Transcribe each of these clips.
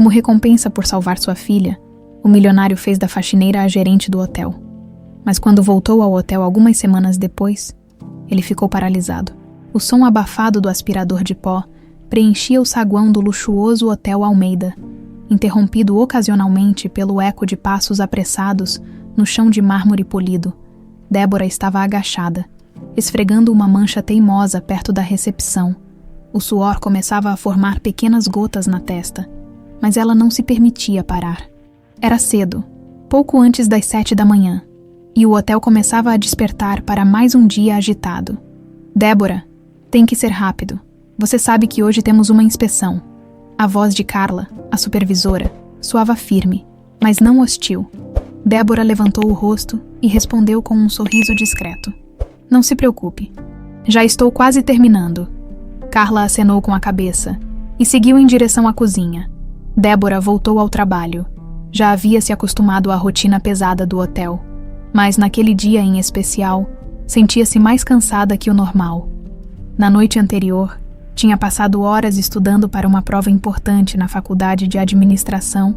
Como recompensa por salvar sua filha, o milionário fez da faxineira a gerente do hotel. Mas quando voltou ao hotel algumas semanas depois, ele ficou paralisado. O som abafado do aspirador de pó preenchia o saguão do luxuoso Hotel Almeida, interrompido ocasionalmente pelo eco de passos apressados no chão de mármore polido. Débora estava agachada, esfregando uma mancha teimosa perto da recepção. O suor começava a formar pequenas gotas na testa, mas ela não se permitia parar. Era cedo, pouco antes das 7 da manhã, e o hotel começava a despertar para mais um dia agitado. Débora, tem que ser rápido. Você sabe que hoje temos uma inspeção. A voz de Carla, a supervisora, soava firme, mas não hostil. Débora levantou o rosto e respondeu com um sorriso discreto. Não se preocupe. Já estou quase terminando. Carla acenou com a cabeça e seguiu em direção à cozinha. Débora voltou ao trabalho. Já havia se acostumado à rotina pesada do hotel, mas naquele dia em especial, sentia-se mais cansada que o normal. Na noite anterior, tinha passado horas estudando para uma prova importante na faculdade de administração,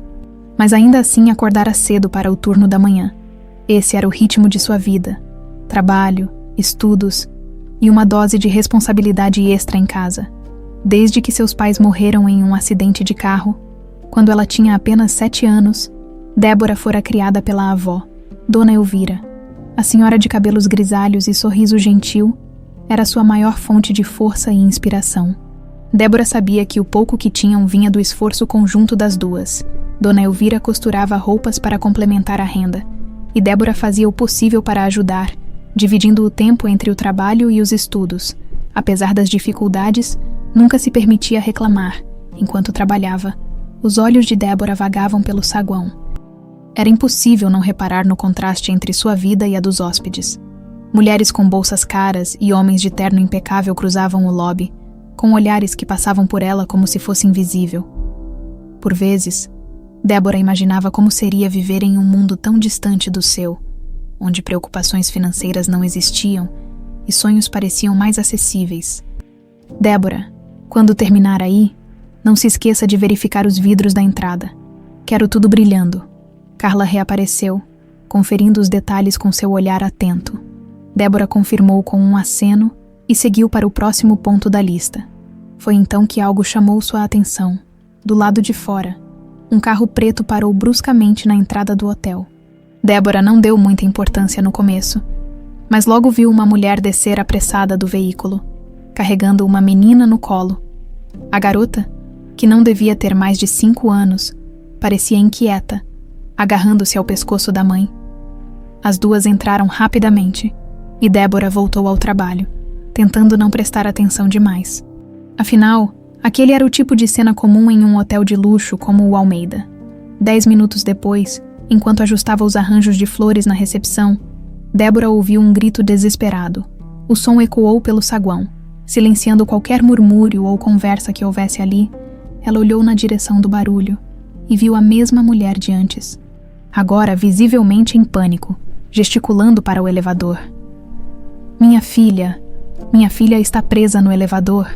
mas ainda assim acordara cedo para o turno da manhã. Esse era o ritmo de sua vida: trabalho, estudos e uma dose de responsabilidade extra em casa. Desde que seus pais morreram em um acidente de carro, quando ela tinha apenas 7 anos, Débora fora criada pela avó, Dona Elvira. A senhora de cabelos grisalhos e sorriso gentil era sua maior fonte de força e inspiração. Débora sabia que o pouco que tinham vinha do esforço conjunto das duas. Dona Elvira costurava roupas para complementar a renda, e Débora fazia o possível para ajudar, dividindo o tempo entre o trabalho e os estudos. Apesar das dificuldades, nunca se permitia reclamar. Enquanto trabalhava, os olhos de Débora vagavam pelo saguão. Era impossível não reparar no contraste entre sua vida e a dos hóspedes. Mulheres com bolsas caras e homens de terno impecável cruzavam o lobby, com olhares que passavam por ela como se fosse invisível. Por vezes, Débora imaginava como seria viver em um mundo tão distante do seu, onde preocupações financeiras não existiam e sonhos pareciam mais acessíveis. Débora, quando terminar aí, não se esqueça de verificar os vidros da entrada. Quero tudo brilhando. Carla reapareceu, conferindo os detalhes com seu olhar atento. Débora confirmou com um aceno e seguiu para o próximo ponto da lista. Foi então que algo chamou sua atenção. Do lado de fora, um carro preto parou bruscamente na entrada do hotel. Débora não deu muita importância no começo, mas logo viu uma mulher descer apressada do veículo, carregando uma menina no colo. A garota, que não devia ter mais de 5 anos, parecia inquieta, agarrando-se ao pescoço da mãe. As duas entraram rapidamente, e Débora voltou ao trabalho, tentando não prestar atenção demais. Afinal, aquele era o tipo de cena comum em um hotel de luxo como o Almeida. 10 minutos depois, enquanto ajustava os arranjos de flores na recepção, Débora ouviu um grito desesperado. O som ecoou pelo saguão. Silenciando qualquer murmúrio ou conversa que houvesse ali, ela olhou na direção do barulho e viu a mesma mulher de antes, agora visivelmente em pânico, gesticulando para o elevador. Minha filha está presa no elevador.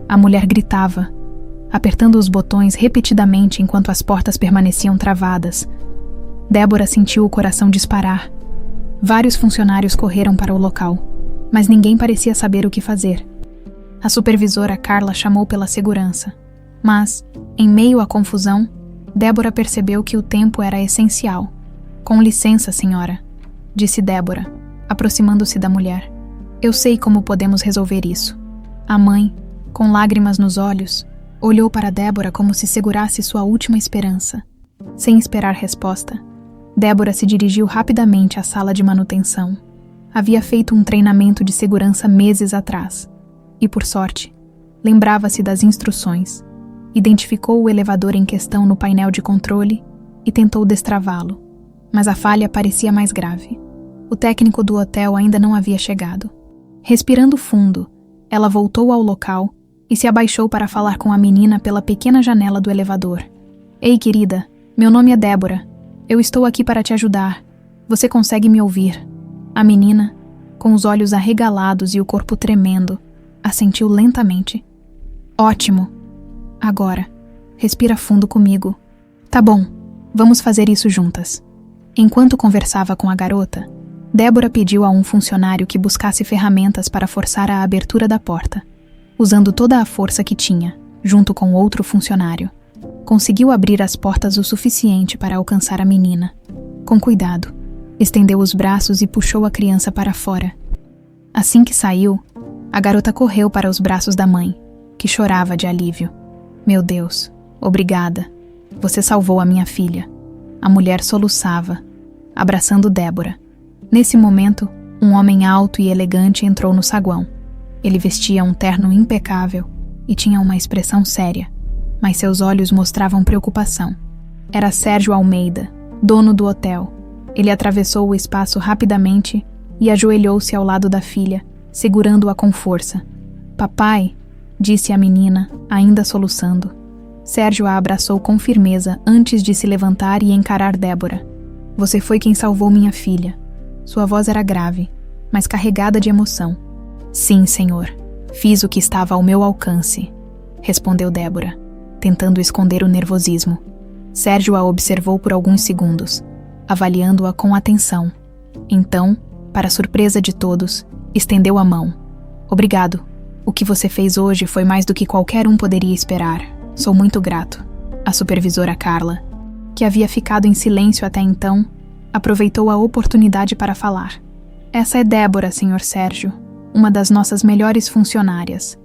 A mulher gritava, apertando os botões repetidamente enquanto as portas permaneciam travadas. Débora sentiu o coração disparar. Vários funcionários correram para o local, mas ninguém parecia saber o que fazer. A supervisora Carla chamou pela segurança, mas, em meio à confusão, Débora percebeu que o tempo era essencial. Com licença, senhora, disse Débora, aproximando-se da mulher. Eu sei como podemos resolver isso. A mãe, com lágrimas nos olhos, olhou para Débora como se segurasse sua última esperança. Sem esperar resposta, Débora se dirigiu rapidamente à sala de manutenção. Havia feito um treinamento de segurança meses atrás, e, por sorte, lembrava-se das instruções. Identificou o elevador em questão no painel de controle e tentou destravá-lo, mas a falha parecia mais grave. O técnico do hotel ainda não havia chegado. Respirando fundo, ela voltou ao local e se abaixou para falar com a menina pela pequena janela do elevador. Ei, querida, meu nome é Débora. Eu estou aqui para te ajudar. Você consegue me ouvir? A menina, com os olhos arregalados e o corpo tremendo, assentiu lentamente. Ótimo. Agora, Respira fundo comigo. Tá bom, vamos fazer isso juntas. Enquanto conversava com a garota, Débora pediu a um funcionário que buscasse ferramentas para forçar a abertura da porta. Usando toda a força que tinha, junto com outro funcionário, conseguiu abrir as portas o suficiente para alcançar a menina. Com cuidado, estendeu os braços e puxou a criança para fora. Assim que saiu, a garota correu para os braços da mãe, que chorava de alívio. Meu Deus, obrigada. Você salvou a minha filha. A mulher soluçava, abraçando Débora. Nesse momento, um homem alto e elegante entrou no saguão. Ele vestia um terno impecável e tinha uma expressão séria, mas seus olhos mostravam preocupação. Era Sérgio Almeida, dono do hotel. Ele atravessou o espaço rapidamente e ajoelhou-se ao lado da filha, segurando-a com força. Papai, disse a menina, ainda soluçando. Sérgio a abraçou com firmeza antes de se levantar e encarar Débora. Você foi quem salvou minha filha. Sua voz era grave, mas carregada de emoção. Sim, senhor. Fiz o que estava ao meu alcance, respondeu Débora, tentando esconder o nervosismo. Sérgio a observou por alguns segundos, avaliando-a com atenção. Então, para surpresa de todos, estendeu a mão. Obrigado. O que você fez hoje foi mais do que qualquer um poderia esperar. Sou muito grato. A supervisora Carla, que havia ficado em silêncio até então, aproveitou a oportunidade para falar. Essa é Débora, senhor Sérgio, uma das nossas melhores funcionárias.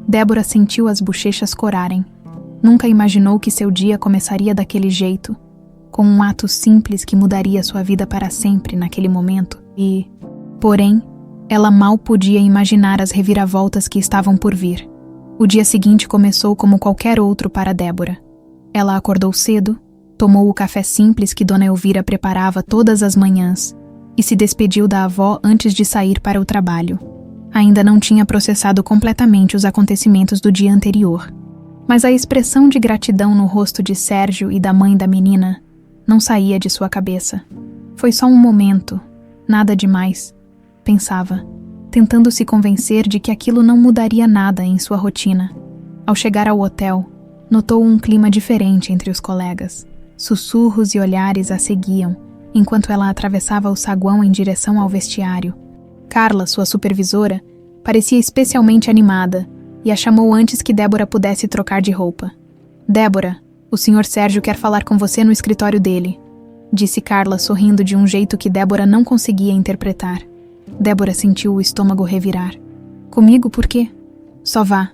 Débora sentiu as bochechas corarem. Nunca imaginou que seu dia começaria daquele jeito, com um ato simples que mudaria sua vida para sempre naquele momento. Porém, ela mal podia imaginar as reviravoltas que estavam por vir. O dia seguinte começou como qualquer outro para Débora. Ela acordou cedo, tomou o café simples que Dona Elvira preparava todas as manhãs e se despediu da avó antes de sair para o trabalho. Ainda não tinha processado completamente os acontecimentos do dia anterior, mas a expressão de gratidão no rosto de Sérgio e da mãe da menina não saía de sua cabeça. Foi só um momento, nada demais, pensava, tentando se convencer de que aquilo não mudaria nada em sua rotina. Ao chegar ao hotel, notou um clima diferente entre os colegas. Sussurros e olhares a seguiam, enquanto ela atravessava o saguão em direção ao vestiário. Carla, sua supervisora, parecia especialmente animada e a chamou antes que Débora pudesse trocar de roupa. Débora, o Sr. Sérgio quer falar com você no escritório dele, disse Carla sorrindo de um jeito que Débora não conseguia interpretar. Débora sentiu o estômago revirar. Comigo por quê? Só vá.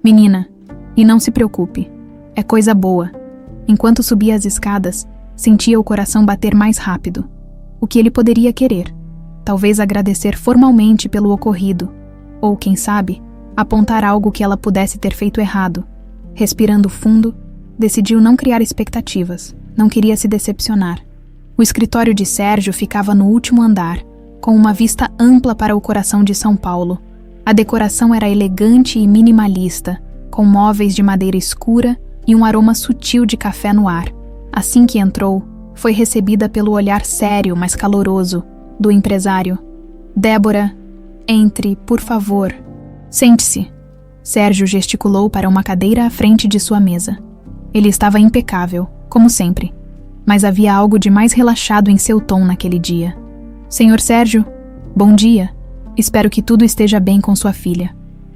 Menina, e não se preocupe. É coisa boa. Enquanto subia as escadas, sentia o coração bater mais rápido. O que ele poderia querer? Talvez agradecer formalmente pelo ocorrido, ou, quem sabe, apontar algo que ela pudesse ter feito errado. Respirando fundo, decidiu não criar expectativas, não queria se decepcionar. O escritório de Sérgio ficava no último andar, com uma vista ampla para o coração de São Paulo. A decoração era elegante e minimalista, com móveis de madeira escura e um aroma sutil de café no ar. Assim que entrou, foi recebida pelo olhar sério, mas caloroso, do empresário. Débora, entre, por favor. Sente-se. Sérgio gesticulou para uma cadeira à frente de sua mesa. Ele estava impecável, como sempre, mas havia algo de mais relaxado em seu tom naquele dia. Senhor Sérgio, bom dia. Espero que tudo esteja bem com sua filha,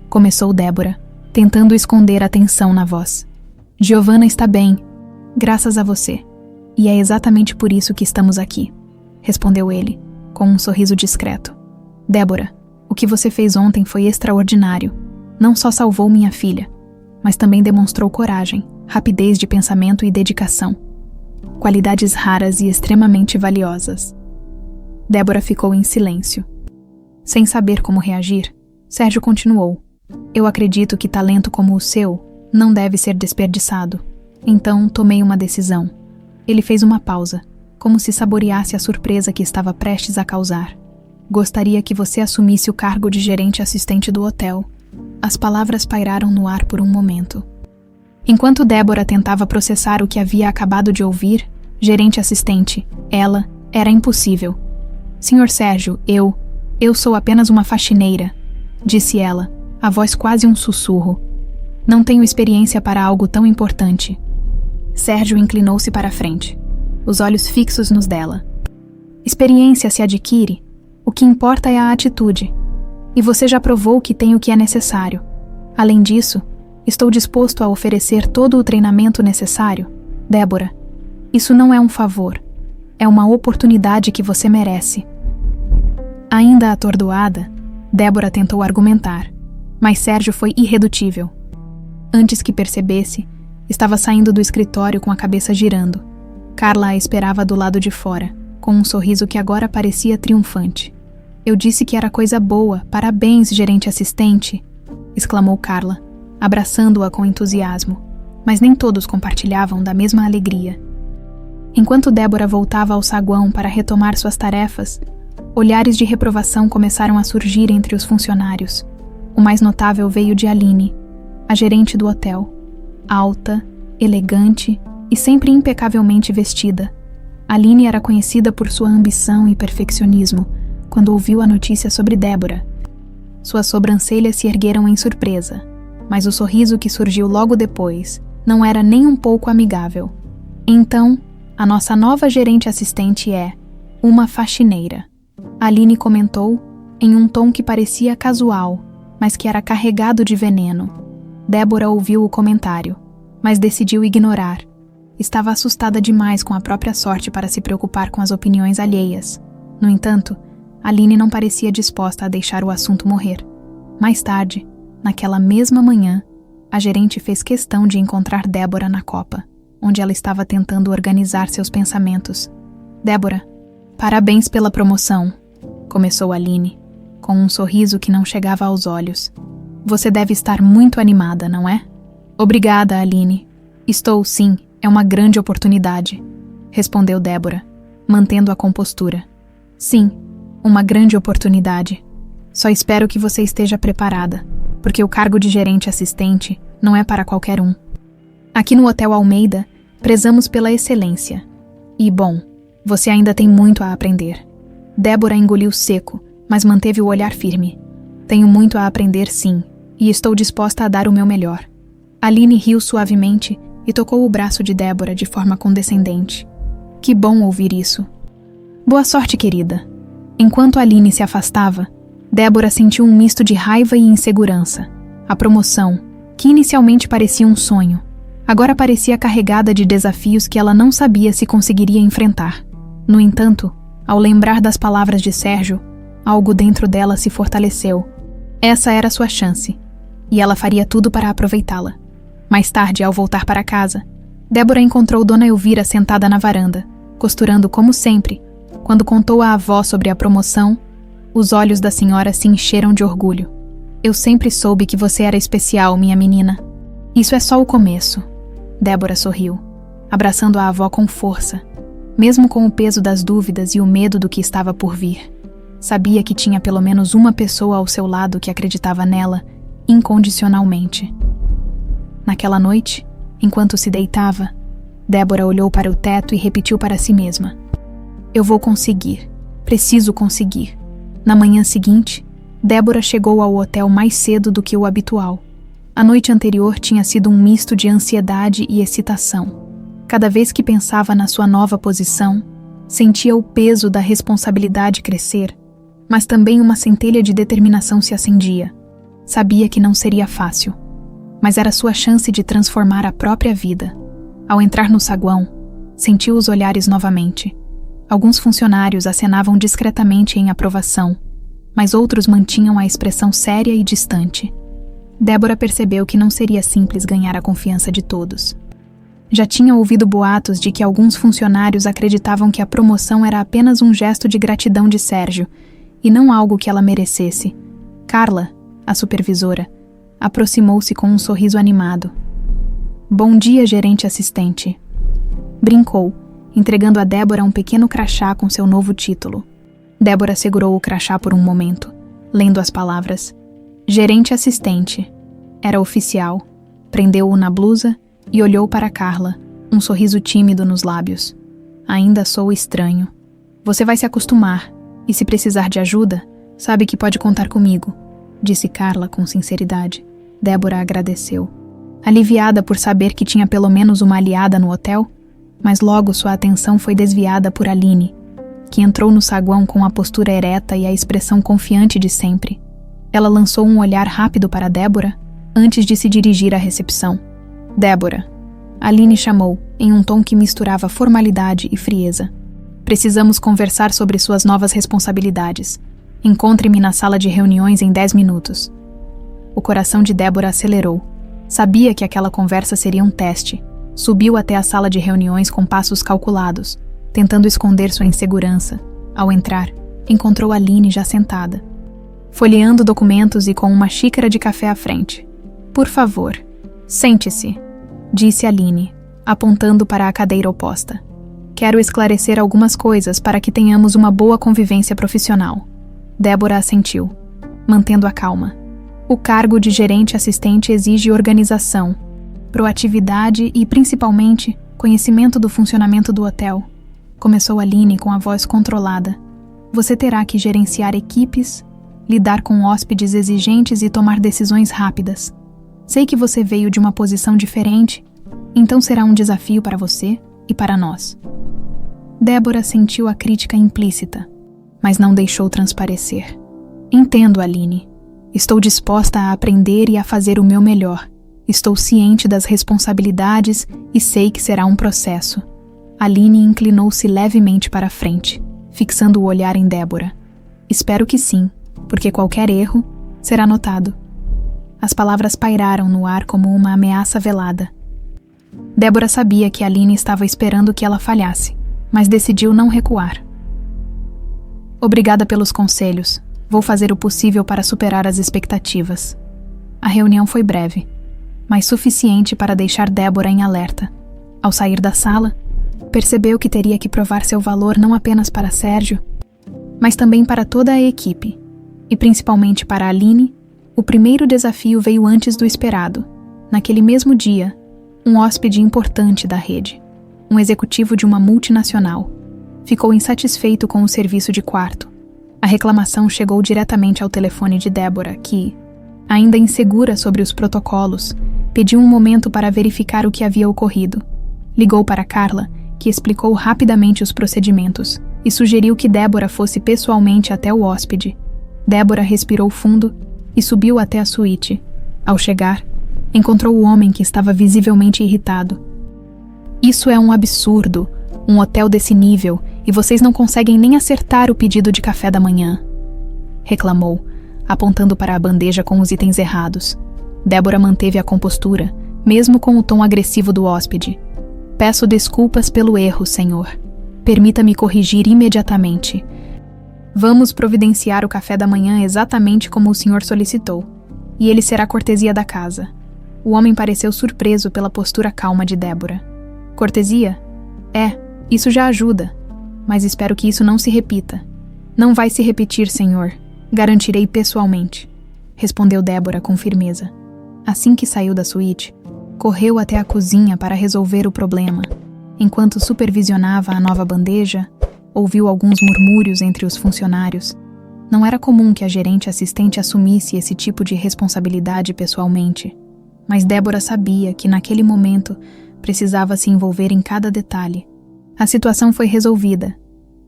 começou Débora, tentando esconder a tensão na voz. Giovanna está bem, graças a você. E é exatamente por isso que estamos aqui, respondeu ele, com um sorriso discreto. Débora, o que você fez ontem foi extraordinário. Não só salvou minha filha, mas também demonstrou coragem, rapidez de pensamento e dedicação. Qualidades raras e extremamente valiosas. Débora ficou em silêncio. Sem saber como reagir, Sérgio continuou. Eu acredito que talento como o seu não deve ser desperdiçado. Então tomei uma decisão. Ele fez uma pausa, como se saboreasse a surpresa que estava prestes a causar. Gostaria que você assumisse o cargo de gerente assistente do hotel. As palavras pairaram no ar por um momento. Enquanto Débora tentava processar o que havia acabado de ouvir, gerente assistente, ela, era impossível. Senhor Sérgio, eu sou apenas uma faxineira, disse ela, a voz quase um sussurro. Não tenho experiência para algo tão importante. Sérgio inclinou-se para a frente, os olhos fixos nos dela. Experiência se adquire, o que importa é a atitude. E você já provou que tem o que é necessário. Além disso, estou disposto a oferecer todo o treinamento necessário. Débora, isso não é um favor. É uma oportunidade que você merece. Ainda atordoada, Débora tentou argumentar, mas Sérgio foi irredutível. Antes que percebesse, estava saindo do escritório com a cabeça girando. Carla a esperava do lado de fora, com um sorriso que agora parecia triunfante. Eu disse que era coisa boa, parabéns, gerente assistente, exclamou Carla, abraçando-a com entusiasmo, mas nem todos compartilhavam da mesma alegria. Enquanto Débora voltava ao saguão para retomar suas tarefas, olhares de reprovação começaram a surgir entre os funcionários. O mais notável veio de Aline, a gerente do hotel, alta, elegante e sempre impecavelmente vestida. Aline era conhecida por sua ambição e perfeccionismo quando ouviu a notícia sobre Débora. Suas sobrancelhas se ergueram em surpresa, mas o sorriso que surgiu logo depois não era nem um pouco amigável. Então, a nossa nova gerente assistente é uma faxineira. Aline comentou em um tom que parecia casual, mas que era carregado de veneno. Débora ouviu o comentário, mas decidiu ignorar. Estava assustada demais com a própria sorte para se preocupar com as opiniões alheias. No entanto, Aline não parecia disposta a deixar o assunto morrer. Mais tarde, naquela mesma manhã, a gerente fez questão de encontrar Débora na copa, onde ela estava tentando organizar seus pensamentos. Débora, parabéns pela promoção, começou Aline, com um sorriso que não chegava aos olhos. Você deve estar muito animada, não é? Obrigada, Aline. Estou, sim, é uma grande oportunidade, respondeu Débora, mantendo a compostura. Sim, uma grande oportunidade. Só espero que você esteja preparada, porque o cargo de gerente assistente não é para qualquer um. Aqui no Hotel Almeida, prezamos pela excelência. E, bom, você ainda tem muito a aprender. Débora engoliu seco, mas manteve o olhar firme. Tenho muito a aprender, sim, e estou disposta a dar o meu melhor. Aline riu suavemente e tocou o braço de Débora de forma condescendente. Que bom ouvir isso. Boa sorte, querida. Enquanto Aline se afastava, Débora sentiu um misto de raiva e insegurança. A promoção, que inicialmente parecia um sonho, agora parecia carregada de desafios que ela não sabia se conseguiria enfrentar. No entanto, ao lembrar das palavras de Sérgio, algo dentro dela se fortaleceu. Essa era sua chance, e ela faria tudo para aproveitá-la. Mais tarde, ao voltar para casa, Débora encontrou Dona Elvira sentada na varanda, costurando como sempre. Quando contou à avó sobre a promoção, os olhos da senhora se encheram de orgulho. Eu sempre soube que você era especial, minha menina. Isso é só o começo. Débora sorriu, abraçando a avó com força, mesmo com o peso das dúvidas e o medo do que estava por vir. Sabia que tinha pelo menos uma pessoa ao seu lado que acreditava nela incondicionalmente. Naquela noite, enquanto se deitava, Débora olhou para o teto e repetiu para si mesma: eu vou conseguir. Preciso conseguir. Na manhã seguinte, Débora chegou ao hotel mais cedo do que o habitual. A noite anterior tinha sido um misto de ansiedade e excitação. Cada vez que pensava na sua nova posição, sentia o peso da responsabilidade crescer, mas também uma centelha de determinação se acendia. Sabia que não seria fácil, mas era sua chance de transformar a própria vida. Ao entrar no saguão, sentiu os olhares novamente. Alguns funcionários acenavam discretamente em aprovação, mas outros mantinham a expressão séria e distante. Débora percebeu que não seria simples ganhar a confiança de todos. Já tinha ouvido boatos de que alguns funcionários acreditavam que a promoção era apenas um gesto de gratidão de Sérgio, e não algo que ela merecesse. Carla, a supervisora, aproximou-se com um sorriso animado. Bom dia, gerente assistente. Brincou, entregando a Débora um pequeno crachá com seu novo título. Débora segurou o crachá por um momento, lendo as palavras. Gerente assistente. Era oficial. Prendeu-o na blusa e olhou para Carla, um sorriso tímido nos lábios. Ainda sou estranho. Você vai se acostumar, e se precisar de ajuda, sabe que pode contar comigo, disse Carla com sinceridade. Débora agradeceu. aliviada por saber que tinha pelo menos uma aliada no hotel, mas logo sua atenção foi desviada por Aline, que entrou no saguão com a postura ereta e a expressão confiante de sempre. Ela lançou um olhar rápido para Débora, antes de se dirigir à recepção. Débora, Aline chamou, em um tom que misturava formalidade e frieza. Precisamos conversar sobre suas novas responsabilidades. Encontre-me na sala de reuniões em 10 minutos. O coração de Débora acelerou. Sabia que aquela conversa seria um teste. Subiu até a sala de reuniões com passos calculados, tentando esconder sua insegurança. Ao entrar, encontrou Aline já sentada, folheando documentos e com uma xícara de café à frente. Por favor, sente-se, disse Aline, apontando para a cadeira oposta. Quero esclarecer algumas coisas para que tenhamos uma boa convivência profissional. Débora assentiu, mantendo a calma. O cargo de gerente assistente exige organização, proatividade e, principalmente, conhecimento do funcionamento do hotel. Começou Aline com a voz controlada. Você terá que gerenciar equipes, lidar com hóspedes exigentes e tomar decisões rápidas. Sei que você veio de uma posição diferente, então será um desafio para você e para nós. Débora sentiu a crítica implícita, mas não deixou transparecer. Entendo, Aline. Estou disposta a aprender e a fazer o meu melhor. Estou ciente das responsabilidades e sei que será um processo. Aline inclinou-se levemente para a frente, fixando o olhar em Débora. Espero que sim, porque qualquer erro será notado. As palavras pairaram no ar como uma ameaça velada. Débora sabia que Aline estava esperando que ela falhasse, mas decidiu não recuar. Obrigada pelos conselhos. Vou fazer o possível para superar as expectativas. A reunião foi breve, mas suficiente para deixar Débora em alerta. Ao sair da sala, percebeu que teria que provar seu valor não apenas para Sérgio, mas também para toda a equipe, e principalmente para Aline. O primeiro desafio veio antes do esperado. Naquele mesmo dia, um hóspede importante da rede, um executivo de uma multinacional, ficou insatisfeito com o serviço de quarto. A reclamação chegou diretamente ao telefone de Débora, que, ainda insegura sobre os protocolos, pediu um momento para verificar o que havia ocorrido. Ligou para Carla, que explicou rapidamente os procedimentos, e sugeriu que Débora fosse pessoalmente até o hóspede. Débora respirou fundo e subiu até a suíte. Ao chegar, encontrou o homem que estava visivelmente irritado. Isso é um absurdo, um hotel desse nível, e vocês não conseguem nem acertar o pedido de café da manhã, reclamou, apontando para a bandeja com os itens errados. Débora manteve a compostura, mesmo com o tom agressivo do hóspede. Peço desculpas pelo erro, senhor. Permita-me corrigir imediatamente. Vamos providenciar o café da manhã exatamente como o senhor solicitou, e ele será cortesia da casa. O homem pareceu surpreso pela postura calma de Débora. Cortesia? Isso já ajuda, mas espero que isso não se repita. Não vai se repetir, senhor. Garantirei pessoalmente, respondeu Débora com firmeza. Assim que saiu da suíte, correu até a cozinha para resolver o problema. Enquanto supervisionava a nova bandeja, ouviu alguns murmúrios entre os funcionários. Não era comum que a gerente assistente assumisse esse tipo de responsabilidade pessoalmente, mas Débora sabia que naquele momento precisava se envolver em cada detalhe. A situação foi resolvida,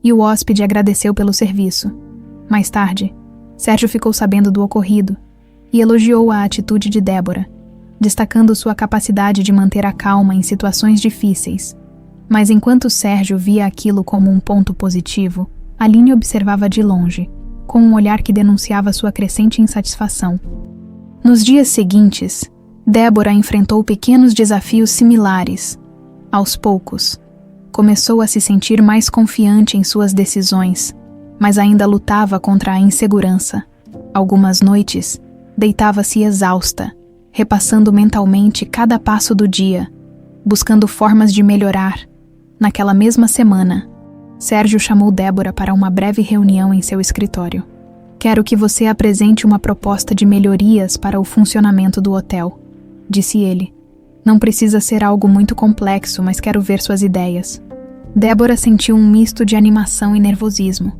e o hóspede agradeceu pelo serviço. Mais tarde, Sérgio ficou sabendo do ocorrido e elogiou a atitude de Débora, destacando sua capacidade de manter a calma em situações difíceis. Mas enquanto Sérgio via aquilo como um ponto positivo, Aline observava de longe, com um olhar que denunciava sua crescente insatisfação. Nos dias seguintes, Débora enfrentou pequenos desafios similares. Aos poucos, começou a se sentir mais confiante em suas decisões, mas ainda lutava contra a insegurança. Algumas noites, deitava-se exausta, repassando mentalmente cada passo do dia, buscando formas de melhorar. Naquela mesma semana, Sérgio chamou Débora para uma breve reunião em seu escritório. Quero que você apresente uma proposta de melhorias para o funcionamento do hotel, disse ele. Não precisa ser algo muito complexo, mas quero ver suas ideias. Débora sentiu um misto de animação e nervosismo.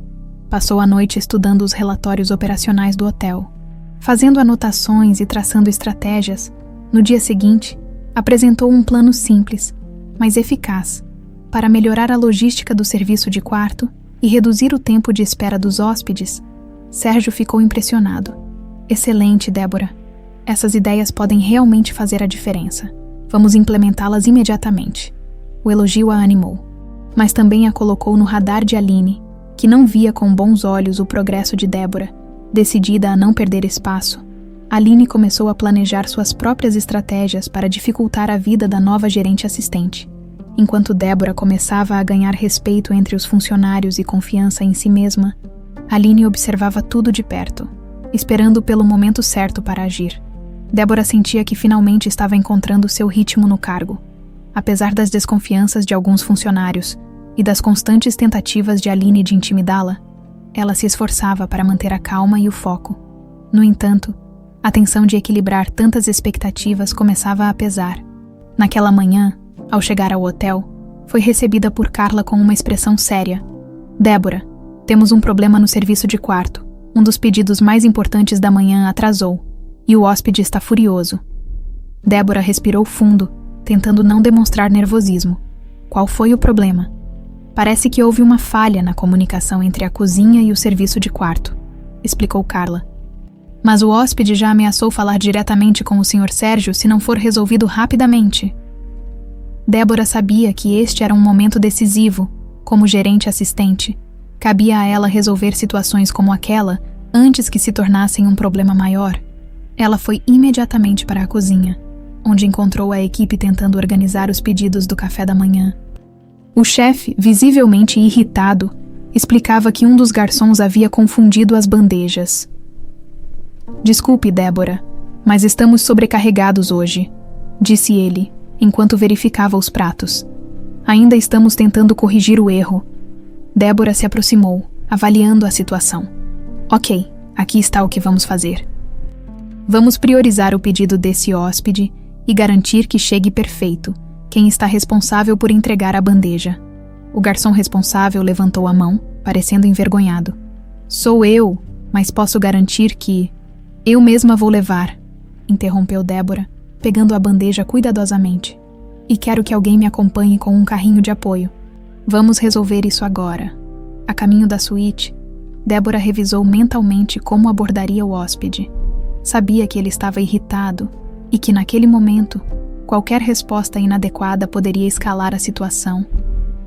Passou a noite estudando os relatórios operacionais do hotel, fazendo anotações e traçando estratégias. No dia seguinte, Apresentou um plano simples, mas eficaz, para melhorar a logística do serviço de quarto e reduzir o tempo de espera dos hóspedes. Sérgio ficou impressionado. Excelente, Débora. Essas ideias podem realmente fazer a diferença. Vamos implementá-las imediatamente. O elogio a animou, mas também a colocou no radar de Aline, que não via com bons olhos o progresso de Débora. Decidida a não perder espaço, Aline começou a planejar suas próprias estratégias para dificultar a vida da nova gerente assistente. Enquanto Débora começava a ganhar respeito entre os funcionários e confiança em si mesma, Aline observava tudo de perto, esperando pelo momento certo para agir. Débora sentia que finalmente estava encontrando seu ritmo no cargo. Apesar das desconfianças de alguns funcionários e das constantes tentativas de Aline de intimidá-la, ela se esforçava para manter a calma e o foco. No entanto, a tensão de equilibrar tantas expectativas começava a pesar. Naquela manhã, ao chegar ao hotel, foi recebida por Carla com uma expressão séria. Débora, temos um problema no serviço de quarto. Um dos pedidos mais importantes da manhã atrasou, e o hóspede está furioso. Débora respirou fundo, tentando não demonstrar nervosismo. Qual foi o problema? Parece que houve uma falha na comunicação entre a cozinha e o serviço de quarto, explicou Carla. Mas o hóspede já ameaçou falar diretamente com o Sr. Sérgio se não for resolvido rapidamente. Débora sabia que este era um momento decisivo. Como gerente assistente, cabia a ela resolver situações como aquela antes que se tornassem um problema maior. Ela foi imediatamente para a cozinha, onde encontrou a equipe tentando organizar os pedidos do café da manhã. O chefe, visivelmente irritado, explicava que um dos garçons havia confundido as bandejas. Desculpe, Débora, mas estamos sobrecarregados hoje, disse ele, enquanto verificava os pratos. Ainda estamos tentando corrigir o erro. Débora se aproximou, avaliando a situação. Ok, aqui está o que vamos fazer. Vamos priorizar o pedido desse hóspede e garantir que chegue perfeito. Quem está responsável por entregar a bandeja? O garçom responsável levantou a mão, parecendo envergonhado. Sou eu, mas posso garantir que... Eu mesma vou levar, interrompeu Débora, pegando a bandeja cuidadosamente. E quero que alguém me acompanhe com um carrinho de apoio. Vamos resolver isso agora. A caminho da suíte, Débora revisou mentalmente como abordaria o hóspede. Sabia que ele estava irritado e que naquele momento, qualquer resposta inadequada poderia escalar a situação.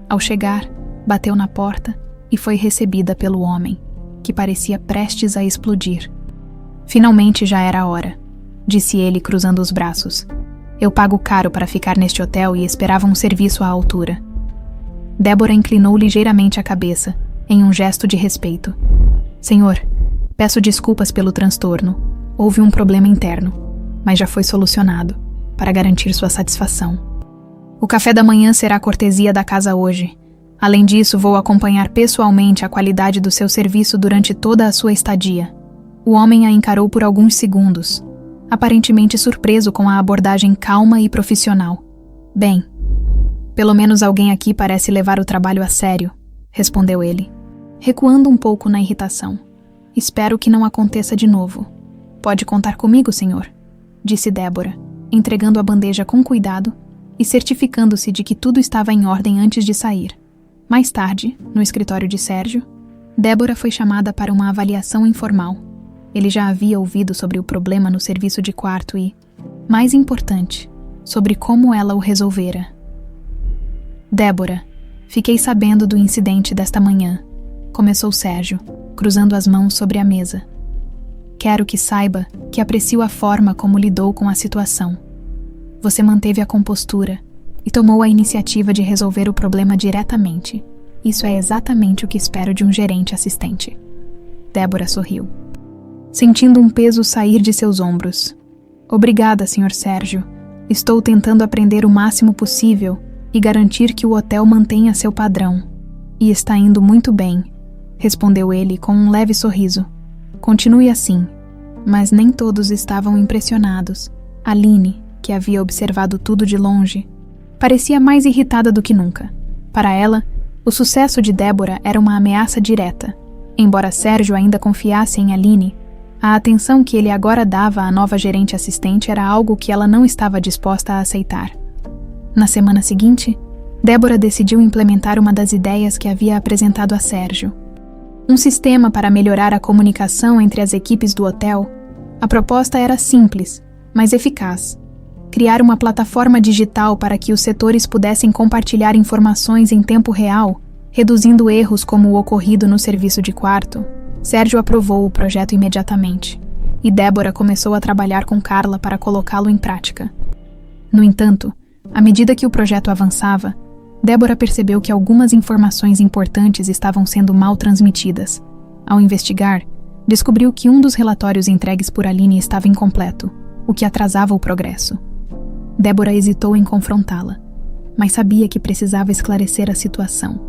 Ao chegar, bateu na porta e foi recebida pelo homem, que parecia prestes a explodir. Finalmente já era a hora, disse ele cruzando os braços. Eu pago caro para ficar neste hotel e esperava um serviço à altura. Débora inclinou ligeiramente a cabeça, em um gesto de respeito. Senhor, peço desculpas pelo transtorno. Houve um problema interno, mas já foi solucionado, para garantir sua satisfação. O café da manhã será cortesia da casa hoje. Além disso, vou acompanhar pessoalmente a qualidade do seu serviço durante toda a sua estadia. O homem a encarou por alguns segundos, aparentemente surpreso com a abordagem calma e profissional. Bem, pelo menos alguém aqui parece levar o trabalho a sério, respondeu ele, recuando um pouco na irritação. Espero que não aconteça de novo. Pode contar comigo, senhor, disse Débora, entregando a bandeja com cuidado e certificando-se de que tudo estava em ordem antes de sair. Mais tarde, no escritório de Sérgio, Débora foi chamada para uma avaliação informal. Ele já havia ouvido sobre o problema no serviço de quarto e, mais importante, sobre como ela o resolvera. Débora, fiquei sabendo do incidente desta manhã, começou Sérgio, cruzando as mãos sobre a mesa. Quero que saiba que aprecio a forma como lidou com a situação. Você manteve a compostura e tomou a iniciativa de resolver o problema diretamente. Isso é exatamente o que espero de um gerente assistente. Débora sorriu, sentindo um peso sair de seus ombros. Obrigada, Sr. Sérgio. Estou tentando aprender o máximo possível e garantir que o hotel mantenha seu padrão. E está indo muito bem, respondeu ele com um leve sorriso. Continue assim. Mas nem todos estavam impressionados. Aline, que havia observado tudo de longe, parecia mais irritada do que nunca. Para ela, o sucesso de Débora era uma ameaça direta. Embora Sérgio ainda confiasse em Aline, A atenção que ele agora dava à nova gerente assistente era algo que ela não estava disposta a aceitar. Na semana seguinte, Débora decidiu implementar uma das ideias que havia apresentado a Sérgio. Um sistema para melhorar a comunicação entre as equipes do hotel. A proposta era simples, mas eficaz. Criar uma plataforma digital para que os setores pudessem compartilhar informações em tempo real, reduzindo erros como o ocorrido no serviço de quarto. Sérgio aprovou o projeto imediatamente, e Débora começou a trabalhar com Carla para colocá-lo em prática. No entanto, à medida que o projeto avançava, Débora percebeu que algumas informações importantes estavam sendo mal transmitidas. Ao investigar, descobriu que um dos relatórios entregues por Aline estava incompleto, o que atrasava o progresso. Débora hesitou em confrontá-la, mas sabia que precisava esclarecer a situação.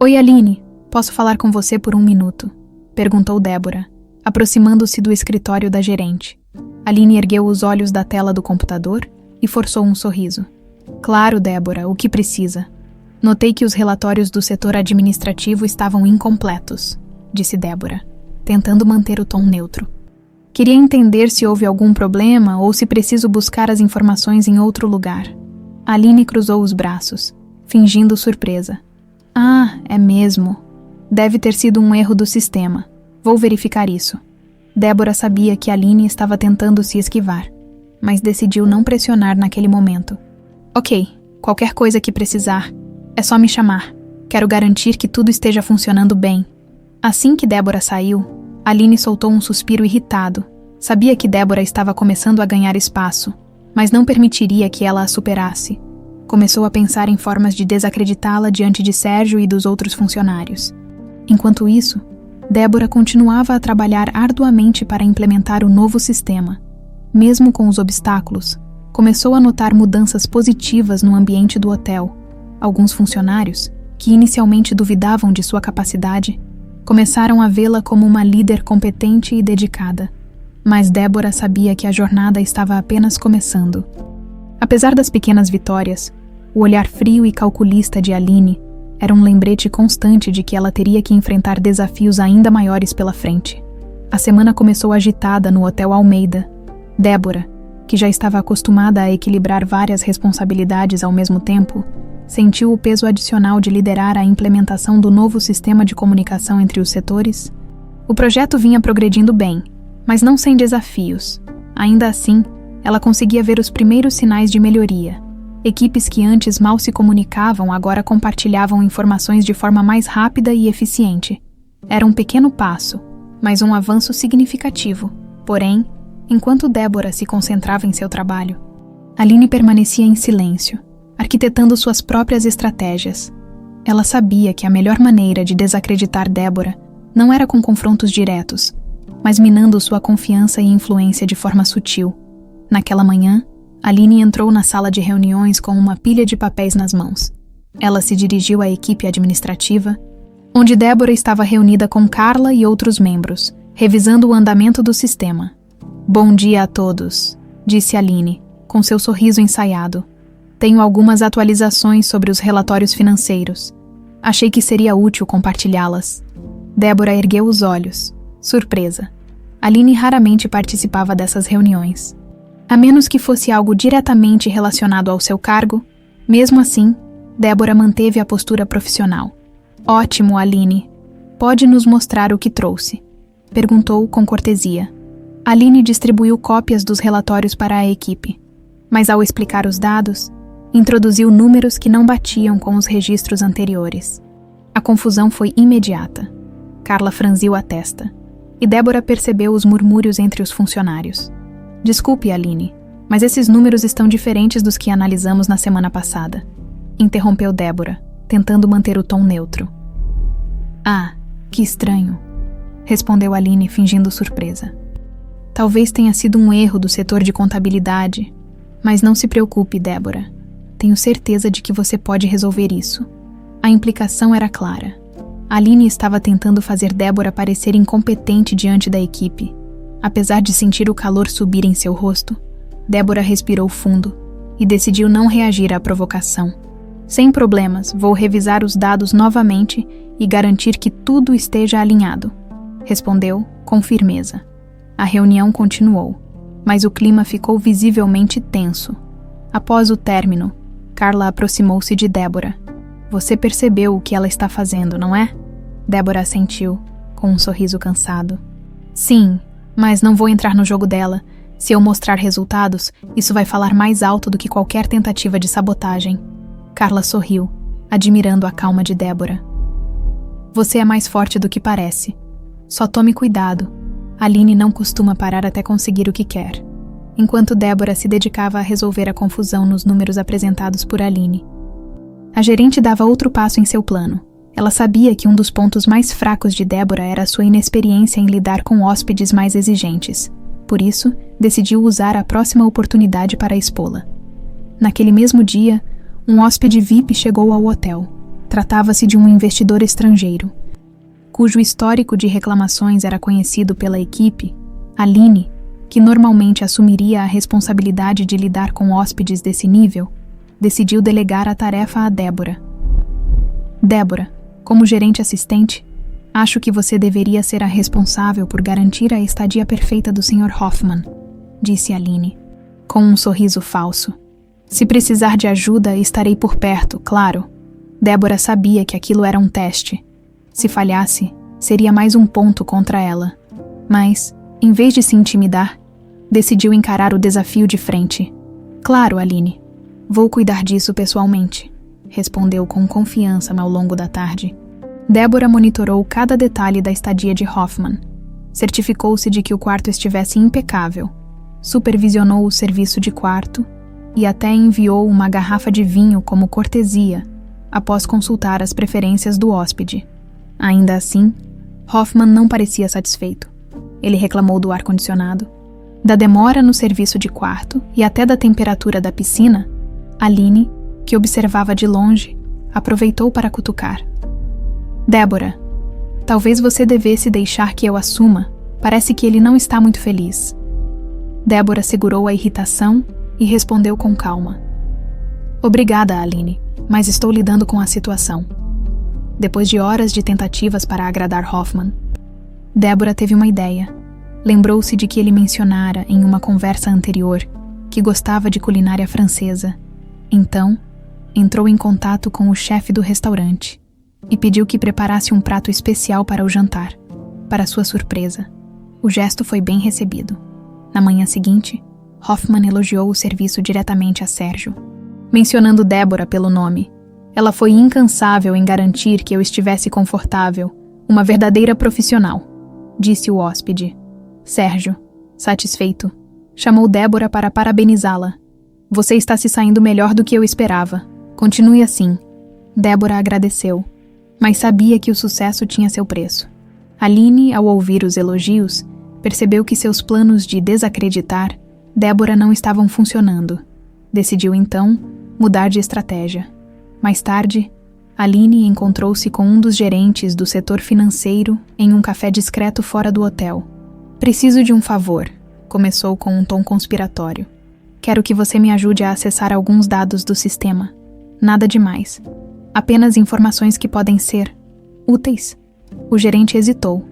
"Oi, Aline, posso falar com você por 1 minuto?", perguntou Débora, aproximando-se do escritório da gerente. Aline ergueu os olhos da tela do computador e forçou um sorriso. "Claro, Débora, o que precisa? Notei que os relatórios do setor administrativo estavam incompletos", disse Débora, tentando manter o tom neutro. "Queria entender se houve algum problema ou se preciso buscar as informações em outro lugar." Aline cruzou os braços, fingindo surpresa. "Ah, é mesmo. Deve ter sido um erro do sistema. Vou verificar isso." Débora sabia que Aline estava tentando se esquivar, mas decidiu não pressionar naquele momento. "Ok, qualquer coisa que precisar, é só me chamar. Quero garantir que tudo esteja funcionando bem." Assim que Débora saiu, Aline soltou um suspiro irritado. Sabia que Débora estava começando a ganhar espaço, mas não permitiria que ela a superasse. Começou a pensar em formas de desacreditá-la diante de Sérgio e dos outros funcionários. Enquanto isso, Débora continuava a trabalhar arduamente para implementar o novo sistema. Mesmo com os obstáculos, começou a notar mudanças positivas no ambiente do hotel. Alguns funcionários, que inicialmente duvidavam de sua capacidade, começaram a vê-la como uma líder competente e dedicada. Mas Débora sabia que a jornada estava apenas começando. Apesar das pequenas vitórias, o olhar frio e calculista de Aline era um lembrete constante de que ela teria que enfrentar desafios ainda maiores pela frente. A semana começou agitada no Hotel Almeida. Débora, que já estava acostumada a equilibrar várias responsabilidades ao mesmo tempo, sentiu o peso adicional de liderar a implementação do novo sistema de comunicação entre os setores. O projeto vinha progredindo bem, mas não sem desafios. Ainda assim, ela conseguia ver os primeiros sinais de melhoria. Equipes que antes mal se comunicavam agora compartilhavam informações de forma mais rápida e eficiente. Era um pequeno passo, mas um avanço significativo. Porém, enquanto Débora se concentrava em seu trabalho, Aline permanecia em silêncio, arquitetando suas próprias estratégias. Ela sabia que a melhor maneira de desacreditar Débora não era com confrontos diretos, mas minando sua confiança e influência de forma sutil. Naquela manhã, Aline entrou na sala de reuniões com uma pilha de papéis nas mãos. Ela se dirigiu à equipe administrativa, onde Débora estava reunida com Carla e outros membros, revisando o andamento do sistema. "Bom dia a todos", disse Aline, com seu sorriso ensaiado. "Tenho algumas atualizações sobre os relatórios financeiros. Achei que seria útil compartilhá-las." Débora ergueu os olhos, surpresa. Aline raramente participava dessas reuniões. A menos que fosse algo diretamente relacionado ao seu cargo, mesmo assim, Débora manteve a postura profissional. "Ótimo, Aline. Pode nos mostrar o que trouxe?", perguntou com cortesia. Aline distribuiu cópias dos relatórios para a equipe, mas ao explicar os dados, introduziu números que não batiam com os registros anteriores. A confusão foi imediata. Carla franziu a testa, e Débora percebeu os murmúrios entre os funcionários. "Desculpe, Aline, mas esses números estão diferentes dos que analisamos na semana passada", interrompeu Débora, tentando manter o tom neutro. "Ah, que estranho", respondeu Aline, fingindo surpresa. "Talvez tenha sido um erro do setor de contabilidade, mas não se preocupe, Débora. Tenho certeza de que você pode resolver isso." A implicação era clara. Aline estava tentando fazer Débora parecer incompetente diante da equipe. Apesar de sentir o calor subir em seu rosto, Débora respirou fundo e decidiu não reagir à provocação. "Sem problemas, vou revisar os dados novamente e garantir que tudo esteja alinhado", respondeu com firmeza. A reunião continuou, mas o clima ficou visivelmente tenso. Após o término, Carla aproximou-se de Deborah. Você percebeu o que ela está fazendo, não é? Deborah assentiu, com um sorriso cansado. Sim, mas não vou entrar no jogo dela. Se eu mostrar resultados, isso vai falar mais alto do que qualquer tentativa de sabotagem. Carla sorriu, admirando a calma de Deborah. Você é mais forte do que parece. Só tome cuidado. Aline não costuma parar até conseguir o que quer. Enquanto Deborah se dedicava a resolver a confusão nos números apresentados por Aline. A gerente dava outro passo em seu plano. Ela sabia que um dos pontos mais fracos de Deborah era a sua inexperiência em lidar com hóspedes mais exigentes. Por isso, decidiu usar a próxima oportunidade para expô-la. Naquele mesmo dia, um hóspede VIP chegou ao hotel. Tratava-se de um investidor estrangeiro, cujo histórico de reclamações era conhecido pela equipe. Aline, que normalmente assumiria a responsabilidade de lidar com hóspedes desse nível, decidiu delegar a tarefa a Deborah. Deborah, como gerente assistente, acho que você deveria ser a responsável por garantir a estadia perfeita do Sr. Hoffman, disse Aline, com um sorriso falso. Se precisar de ajuda, estarei por perto, claro. Deborah sabia que aquilo era um teste. Se falhasse, seria mais um ponto contra ela. Mas, em vez de se intimidar, decidiu encarar o desafio de frente. Claro, Aline. Vou cuidar disso pessoalmente, respondeu com confiança ao longo da tarde. Deborah monitorou cada detalhe da estadia de Hoffman. Certificou-se de que o quarto estivesse impecável. Supervisionou o serviço de quarto e até enviou uma garrafa de vinho como cortesia, após consultar as preferências do hóspede. Ainda assim, Hoffman não parecia satisfeito. Ele reclamou do ar-condicionado, da demora no serviço de quarto e até da temperatura da piscina. Aline, que observava de longe, aproveitou para cutucar. Deborah, talvez você devesse deixar que eu assuma. Parece que ele não está muito feliz. Deborah segurou a irritação e respondeu com calma. Obrigada, Aline, mas estou lidando com a situação. Depois de horas de tentativas para agradar Hoffman, Deborah teve uma ideia. Lembrou-se de que ele mencionara em uma conversa anterior que gostava de culinária francesa. Então, entrou em contato com o chefe do restaurante e pediu que preparasse um prato especial para o jantar. Para sua surpresa, o gesto foi bem recebido. Na manhã seguinte, Hoffman elogiou o serviço diretamente a Sérgio, mencionando Deborah pelo nome. Ela foi incansável em garantir que eu estivesse confortável, uma verdadeira profissional, disse o hóspede. Sérgio, satisfeito, chamou Deborah para parabenizá-la. Você está se saindo melhor do que eu esperava. Continue assim. Deborah agradeceu, mas sabia que o sucesso tinha seu preço. Aline, ao ouvir os elogios, percebeu que seus planos de desacreditar Deborah não estavam funcionando. Decidiu então mudar de estratégia. Mais tarde, Aline encontrou-se com um dos gerentes do setor financeiro em um café discreto fora do hotel. Preciso de um favor, começou com um tom conspiratório. Quero que você me ajude a acessar alguns dados do sistema. Nada demais. Apenas informações que podem ser úteis. O gerente hesitou,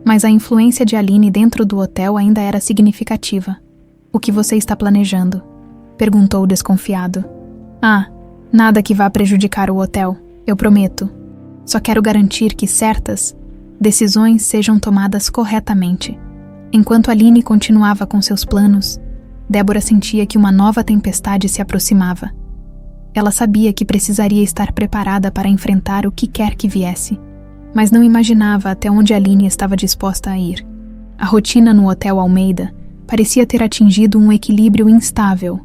mas a influência de Aline dentro do hotel ainda era significativa. O que você está planejando? Perguntou desconfiado. Nada que vá prejudicar o hotel, eu prometo. Só quero garantir que certas decisões sejam tomadas corretamente. Enquanto Aline continuava com seus planos, Deborah sentia que uma nova tempestade se aproximava. Ela sabia que precisaria estar preparada para enfrentar o que quer que viesse, mas não imaginava até onde Aline estava disposta a ir. A rotina no Hotel Almeida parecia ter atingido um equilíbrio instável,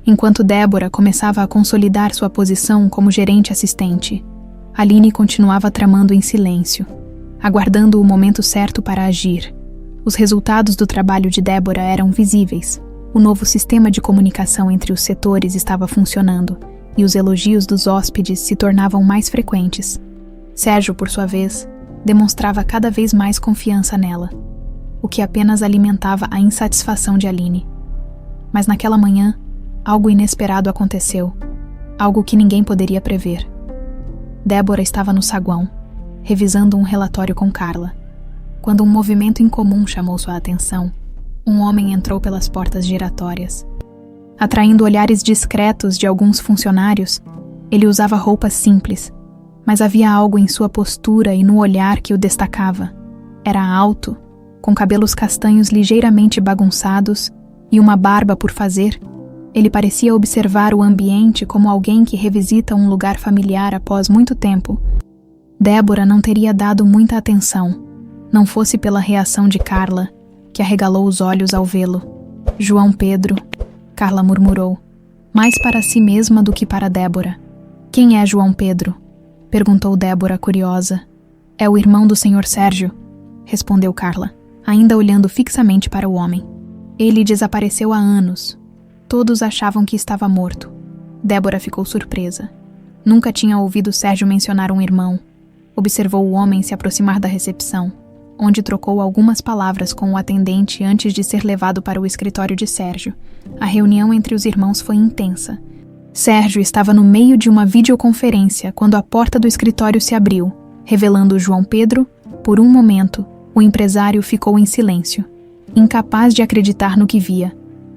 enquanto Deborah começava a consolidar sua posição como gerente assistente. Aline continuava tramando em silêncio, aguardando o momento certo para agir. Os resultados do trabalho de Deborah eram visíveis. O novo sistema de comunicação entre os setores estava funcionando e os elogios dos hóspedes se tornavam mais frequentes. Sérgio, por sua vez, demonstrava cada vez mais confiança nela, o que apenas alimentava a insatisfação de Aline. Mas naquela manhã, algo inesperado aconteceu, algo que ninguém poderia prever. Deborah estava no saguão, revisando um relatório com Carla, quando um movimento incomum chamou sua atenção. Um homem entrou pelas portas giratórias. Atraindo olhares discretos de alguns funcionários, ele usava roupas simples, mas havia algo em sua postura e no olhar que o destacava. Era alto, com cabelos castanhos ligeiramente bagunçados e uma barba por fazer. Ele parecia observar o ambiente como alguém que revisita um lugar familiar após muito tempo. Débora não teria dado muita atenção, não fosse pela reação de Carla, que arregalou os olhos ao vê-lo. João Pedro, Carla murmurou, mais para si mesma do que para Débora. Quem é João Pedro? Perguntou Débora, curiosa. É o irmão do Sr. Sérgio, respondeu Carla, ainda olhando fixamente para o homem. Ele desapareceu há anos. Todos achavam que estava morto. Débora ficou surpresa. Nunca tinha ouvido Sérgio mencionar um irmão. Observou o homem se aproximar da recepção, onde trocou algumas palavras com o atendente antes de ser levado para o escritório de Sérgio. A reunião entre os irmãos foi intensa. Sérgio estava no meio de uma videoconferência quando a porta do escritório se abriu, revelando João Pedro. Por um momento, o empresário ficou em silêncio, incapaz de acreditar no que via.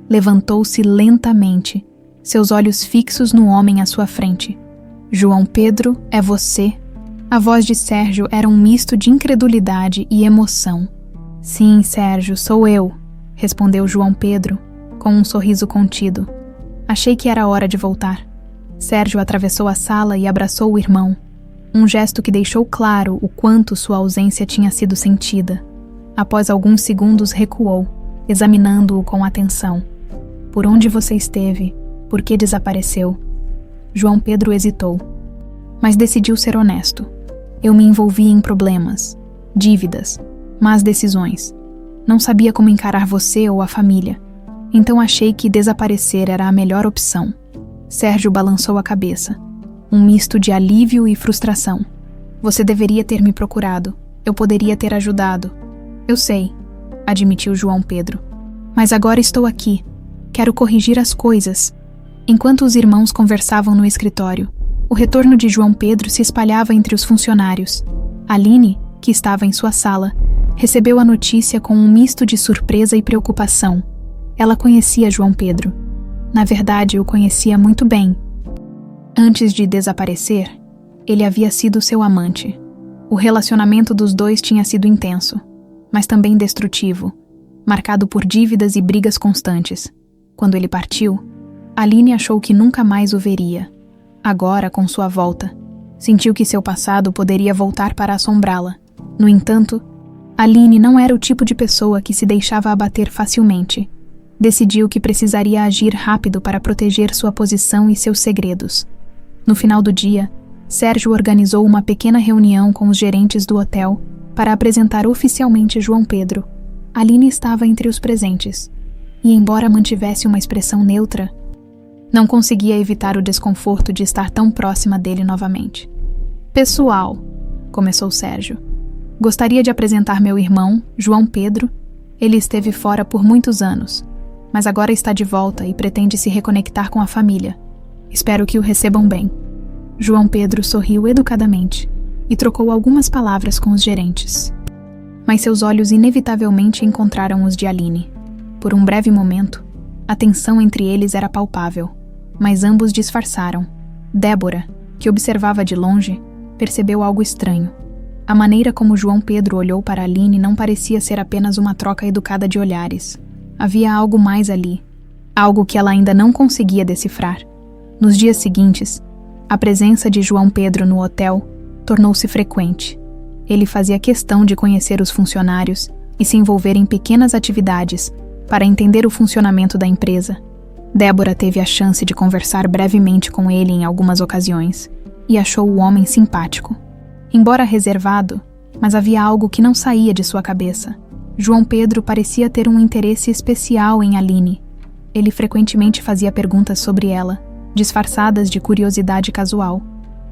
Levantou-se lentamente, seus olhos fixos no homem à sua frente. João Pedro, é você? A voz de Sérgio era um misto de incredulidade e emoção. Sim, Sérgio, sou eu, respondeu João Pedro, com um sorriso contido. Achei que era hora de voltar. Sérgio atravessou a sala e abraçou o irmão, um gesto que deixou claro o quanto sua ausência tinha sido sentida. Após alguns segundos recuou, examinando-o com atenção. Por onde você esteve? Por que desapareceu? João Pedro hesitou, mas decidiu ser honesto. Eu me envolvi em problemas, dívidas, más decisões. Não sabia como encarar você ou a família, então achei que desaparecer era a melhor opção. Sérgio balançou a cabeça, um misto de alívio e frustração. Você deveria ter me procurado, eu poderia ter ajudado. Eu sei, admitiu João Pedro, mas agora estou aqui. Quero corrigir as coisas. Enquanto os irmãos conversavam no escritório, o retorno de João Pedro se espalhava entre os funcionários. Aline, que estava em sua sala, recebeu a notícia com um misto de surpresa e preocupação. Ela conhecia João Pedro. Na verdade, o conhecia muito bem. Antes de desaparecer, ele havia sido seu amante. O relacionamento dos dois tinha sido intenso, mas também destrutivo, marcado por dívidas e brigas constantes. Quando ele partiu, Aline achou que nunca mais o veria. Agora, com sua volta, sentiu que seu passado poderia voltar para assombrá-la. No entanto, Aline não era o tipo de pessoa que se deixava abater facilmente. Decidiu que precisaria agir rápido para proteger sua posição e seus segredos. No final do dia, Sérgio organizou uma pequena reunião com os gerentes do hotel para apresentar oficialmente João Pedro. Aline estava entre os presentes. E embora mantivesse uma expressão neutra, não conseguia evitar o desconforto de estar tão próxima dele novamente. Pessoal, começou Sérgio, gostaria de apresentar meu irmão, João Pedro. Ele esteve fora por muitos anos, mas agora está de volta e pretende se reconectar com a família. Espero que o recebam bem. João Pedro sorriu educadamente e trocou algumas palavras com os gerentes. Mas seus olhos inevitavelmente encontraram os de Aline. Por um breve momento, a tensão entre eles era palpável, mas ambos disfarçaram. Débora, que observava de longe, percebeu algo estranho. A maneira como João Pedro olhou para Aline não parecia ser apenas uma troca educada de olhares. Havia algo mais ali, algo que ela ainda não conseguia decifrar. Nos dias seguintes, a presença de João Pedro no hotel tornou-se frequente. Ele fazia questão de conhecer os funcionários e se envolver em pequenas atividades para entender o funcionamento da empresa. Débora teve a chance de conversar brevemente com ele em algumas ocasiões e achou o homem simpático. Embora reservado, mas havia algo que não saía de sua cabeça. João Pedro parecia ter um interesse especial em Aline. Ele frequentemente fazia perguntas sobre ela, disfarçadas de curiosidade casual.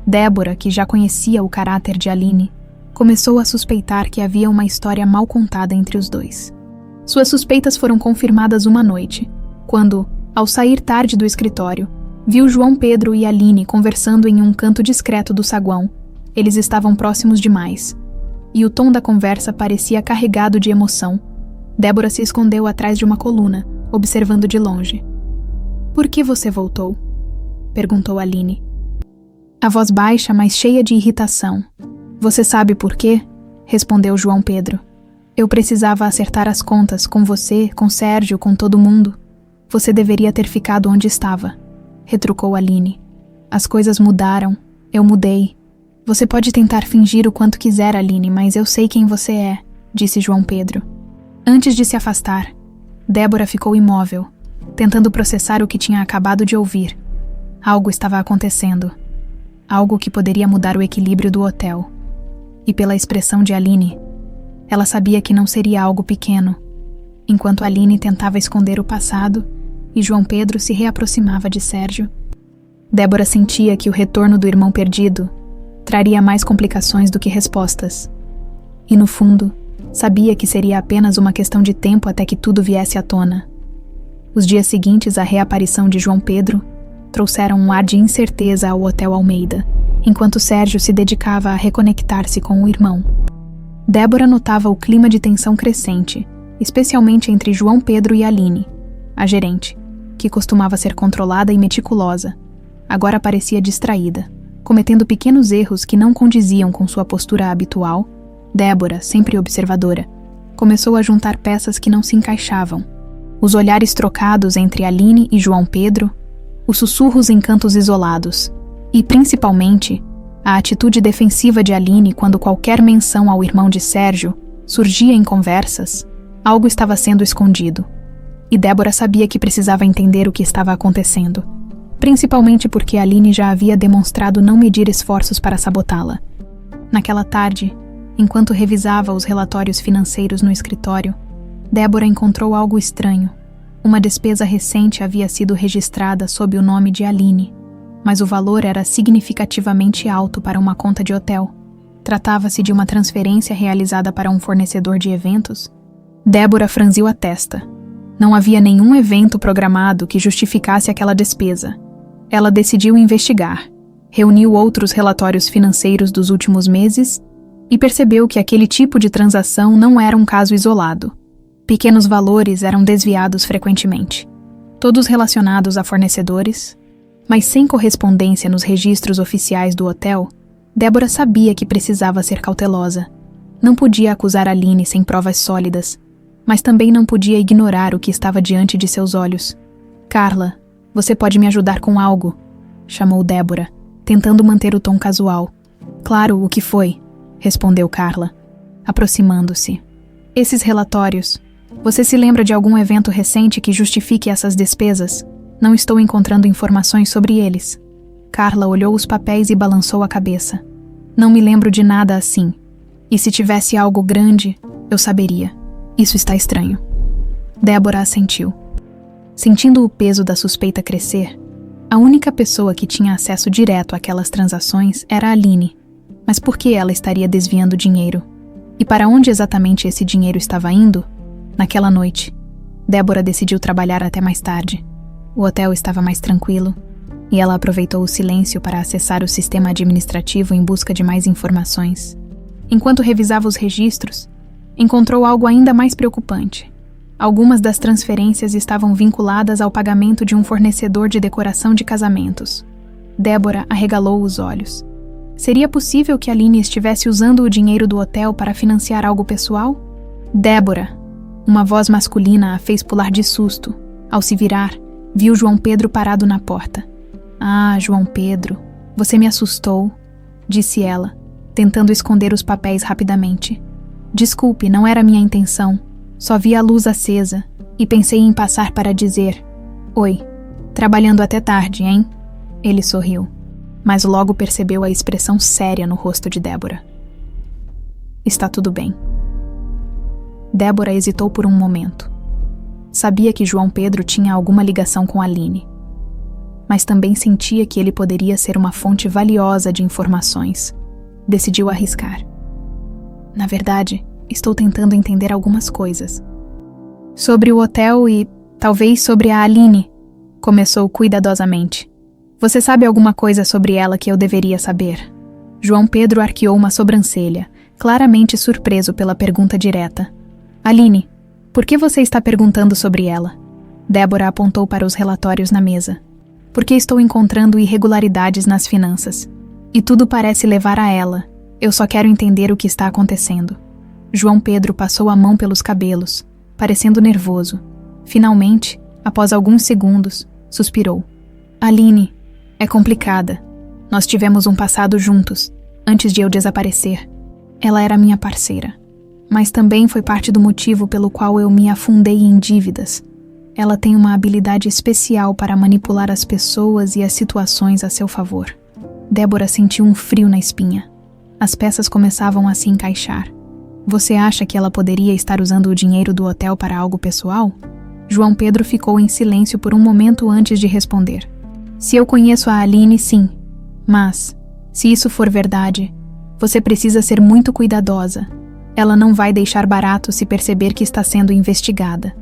Débora, que já conhecia o caráter de Aline, começou a suspeitar que havia uma história mal contada entre os dois. Suas suspeitas foram confirmadas uma noite, quando, ao sair tarde do escritório, viu João Pedro e Aline conversando em um canto discreto do saguão. Eles estavam próximos demais, e o tom da conversa parecia carregado de emoção. Débora se escondeu atrás de uma coluna, observando de longe. "Por que você voltou?" perguntou Aline. A voz baixa, mas cheia de irritação. "Você sabe por quê?" respondeu João Pedro. "Eu precisava acertar as contas com você, com Sérgio, com todo mundo. Você deveria ter ficado onde estava", retrucou Aline. "As coisas mudaram. Eu mudei. Você pode tentar fingir o quanto quiser, Aline, mas eu sei quem você é", disse João Pedro. Antes de se afastar, Débora ficou imóvel, tentando processar o que tinha acabado de ouvir. Algo estava acontecendo. Algo que poderia mudar o equilíbrio do hotel. E pela expressão de Aline, ela sabia que não seria algo pequeno. Enquanto Aline tentava esconder o passado e João Pedro se reaproximava de Sérgio, Débora sentia que o retorno do irmão perdido traria mais complicações do que respostas. E no fundo, sabia que seria apenas uma questão de tempo até que tudo viesse à tona. Os dias seguintes à reaparição de João Pedro trouxeram um ar de incerteza ao Hotel Almeida, enquanto Sérgio se dedicava a reconectar-se com o irmão. Débora notava o clima de tensão crescente, especialmente entre João Pedro e Aline, a gerente, que costumava ser controlada e meticulosa. Agora parecia distraída, cometendo pequenos erros que não condiziam com sua postura habitual. Débora, sempre observadora, começou a juntar peças que não se encaixavam. Os olhares trocados entre Aline e João Pedro, os sussurros em cantos isolados, e, principalmente, a atitude defensiva de Aline quando qualquer menção ao irmão de Sérgio surgia em conversas. Algo estava sendo escondido. E Débora sabia que precisava entender o que estava acontecendo, principalmente porque Aline já havia demonstrado não medir esforços para sabotá-la. Naquela tarde, enquanto revisava os relatórios financeiros no escritório, Débora encontrou algo estranho. Uma despesa recente havia sido registrada sob o nome de Aline, mas o valor era significativamente alto para uma conta de hotel. Tratava-se de uma transferência realizada para um fornecedor de eventos? Débora franziu a testa. Não havia nenhum evento programado que justificasse aquela despesa. Ela decidiu investigar, reuniu outros relatórios financeiros dos últimos meses e percebeu que aquele tipo de transação não era um caso isolado. Pequenos valores eram desviados frequentemente, todos relacionados a fornecedores, mas sem correspondência nos registros oficiais do hotel. Débora sabia que precisava ser cautelosa. Não podia acusar Aline sem provas sólidas, mas também não podia ignorar o que estava diante de seus olhos. "Carla, você pode me ajudar com algo?", chamou Débora, tentando manter o tom casual. "Claro, o que foi?", respondeu Carla, aproximando-se. "Esses relatórios. Você se lembra de algum evento recente que justifique essas despesas? Não estou encontrando informações sobre eles." Carla olhou os papéis e balançou a cabeça. "Não me lembro de nada assim. E se tivesse algo grande, eu saberia. Isso está estranho." Débora assentiu. Sentindo o peso da suspeita crescer, a única pessoa que tinha acesso direto àquelas transações era Aline. Mas por que ela estaria desviando dinheiro? E para onde exatamente esse dinheiro estava indo? Naquela noite, Débora decidiu trabalhar até mais tarde. O hotel estava mais tranquilo, e ela aproveitou o silêncio para acessar o sistema administrativo em busca de mais informações. Enquanto revisava os registros, encontrou algo ainda mais preocupante. Algumas das transferências estavam vinculadas ao pagamento de um fornecedor de decoração de casamentos. Débora arregalou os olhos. Seria possível que Aline estivesse usando o dinheiro do hotel para financiar algo pessoal? "Débora!" Uma voz masculina a fez pular de susto. Ao se virar, viu João Pedro parado na porta. "Ah, João Pedro, você me assustou", disse ela, tentando esconder os papéis rapidamente. "Desculpe, não era minha intenção. Só vi a luz acesa e pensei em passar para dizer: 'Oi, trabalhando até tarde, hein?'" Ele sorriu, mas logo percebeu a expressão séria no rosto de Débora. "Está tudo bem." Débora hesitou por um momento. Sabia que João Pedro tinha alguma ligação com Aline, mas também sentia que ele poderia ser uma fonte valiosa de informações. Decidiu arriscar. "Na verdade, estou tentando entender algumas coisas. Sobre o hotel e, talvez, sobre a Aline", começou cuidadosamente. "Você sabe alguma coisa sobre ela que eu deveria saber?" João Pedro arqueou uma sobrancelha, claramente surpreso pela pergunta direta. "Aline, Por que você está perguntando sobre ela? Débora apontou para os relatórios na mesa. Porque estou encontrando irregularidades nas finanças. E tudo parece levar a ela. Eu só quero entender o que está acontecendo. João Pedro passou a mão pelos cabelos, parecendo nervoso. Finalmente, após alguns segundos, suspirou. Aline, é complicada. Nós tivemos um passado juntos, antes de eu desaparecer. Ela era minha parceira. Mas também foi parte do motivo pelo qual eu me afundei em dívidas. Ela tem uma habilidade especial para manipular as pessoas e as situações a seu favor. Débora sentiu um frio na espinha. As peças começavam a se encaixar. Você acha que ela poderia estar usando o dinheiro do hotel para algo pessoal? João Pedro ficou em silêncio por um momento antes de responder. Se eu conheço a Aline, sim. Mas, se isso for verdade, você precisa ser muito cuidadosa. Ela não vai deixar barato se perceber que está sendo investigada.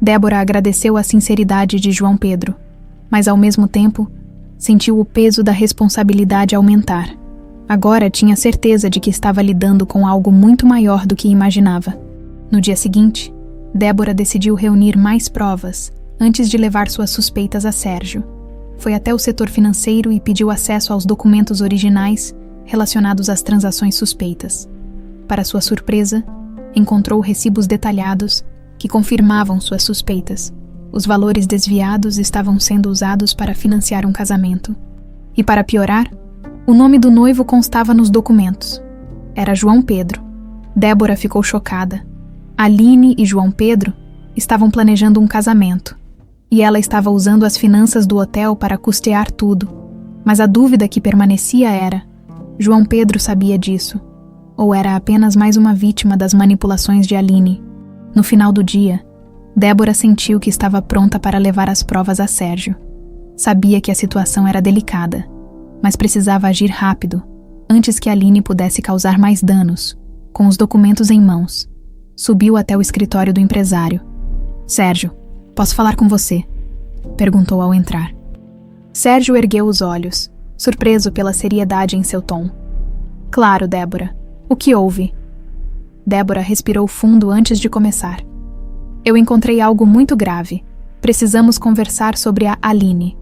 Débora agradeceu a sinceridade de João Pedro, mas ao mesmo tempo, sentiu o peso da responsabilidade aumentar. Agora tinha certeza de que estava lidando com algo muito maior do que imaginava. No dia seguinte, Débora decidiu reunir mais provas antes de levar suas suspeitas a Sérgio. Foi até o setor financeiro e pediu acesso aos documentos originais relacionados às transações suspeitas. Para sua surpresa, encontrou recibos detalhados que confirmavam suas suspeitas. Os valores desviados estavam sendo usados para financiar um casamento. E para piorar, o nome do noivo constava nos documentos. Era João Pedro. Débora ficou chocada. Aline e João Pedro estavam planejando um casamento. E ela estava usando as finanças do hotel para custear tudo. Mas a dúvida que permanecia era: João Pedro sabia disso? Ou era apenas mais uma vítima das manipulações de Aline? No final do dia, Débora sentiu que estava pronta para levar as provas a Sérgio. Sabia que a situação era delicada, mas precisava agir rápido, antes que Aline pudesse causar mais danos. Com os documentos em mãos, subiu até o escritório do empresário. Sérgio, posso falar com você? Perguntou ao entrar. Sérgio ergueu os olhos, surpreso pela seriedade em seu tom. Claro, Débora. O que houve? Débora respirou fundo antes de começar. Eu encontrei algo muito grave. Precisamos conversar sobre a Aline.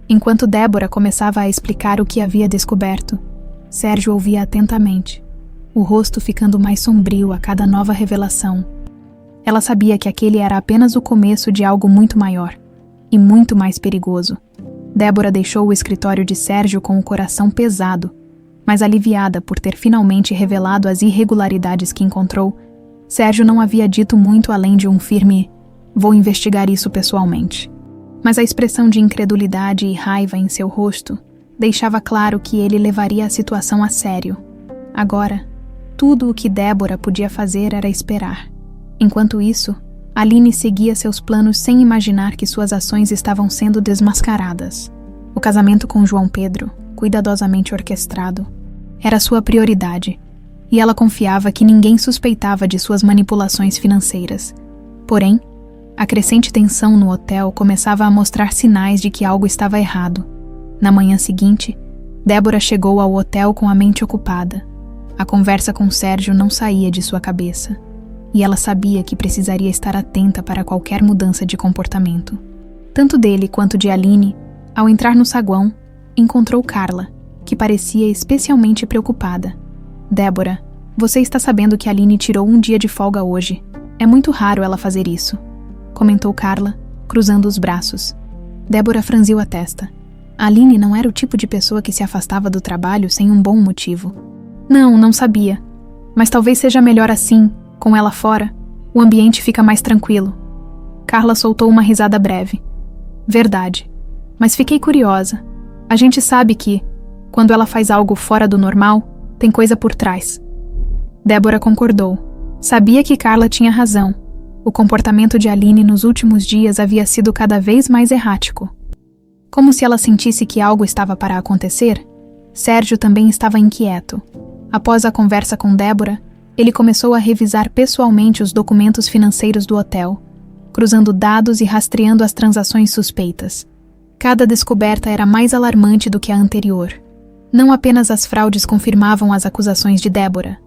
Enquanto Débora começava a explicar o que havia descoberto, Sérgio ouvia atentamente, o rosto ficando mais sombrio a cada nova revelação. Ela sabia que aquele era apenas o começo de algo muito maior e muito mais perigoso. Débora deixou o escritório de Sérgio com o coração pesado, mas aliviada por ter finalmente revelado as irregularidades que encontrou. Sérgio não havia dito muito além de um firme: vou investigar isso pessoalmente. Mas a expressão de incredulidade e raiva em seu rosto deixava claro que ele levaria a situação a sério. Agora, tudo o que Débora podia fazer era esperar. Enquanto isso, Aline seguia seus planos sem imaginar que suas ações estavam sendo desmascaradas. O casamento com João Pedro, cuidadosamente orquestrado, era sua prioridade, e ela confiava que ninguém suspeitava de suas manipulações financeiras. Porém, a crescente tensão no hotel começava a mostrar sinais de que algo estava errado. Na manhã seguinte, Débora chegou ao hotel com a mente ocupada. A conversa com Sérgio não saía de sua cabeça, e ela sabia que precisaria estar atenta para qualquer mudança de comportamento. Tanto dele quanto de Aline, ao entrar no saguão, encontrou Carla, que parecia especialmente preocupada. Débora, você está sabendo que Aline tirou um dia de folga hoje. É muito raro ela fazer isso, comentou Carla, cruzando os braços. Débora franziu a testa. Aline não era o tipo de pessoa que se afastava do trabalho sem um bom motivo. Não sabia. Mas talvez seja melhor assim, com ela fora. O ambiente fica mais tranquilo. Carla soltou uma risada breve. Verdade. Mas fiquei curiosa. A gente sabe que, quando ela faz algo fora do normal, tem coisa por trás. Débora concordou. Sabia que Carla tinha razão. O comportamento de Aline nos últimos dias havia sido cada vez mais errático. Como se ela sentisse que algo estava para acontecer, Sérgio também estava inquieto. Após a conversa com Débora, ele começou a revisar pessoalmente os documentos financeiros do hotel, cruzando dados e rastreando as transações suspeitas. Cada descoberta era mais alarmante do que a anterior. Não apenas as fraudes confirmavam as acusações de Débora,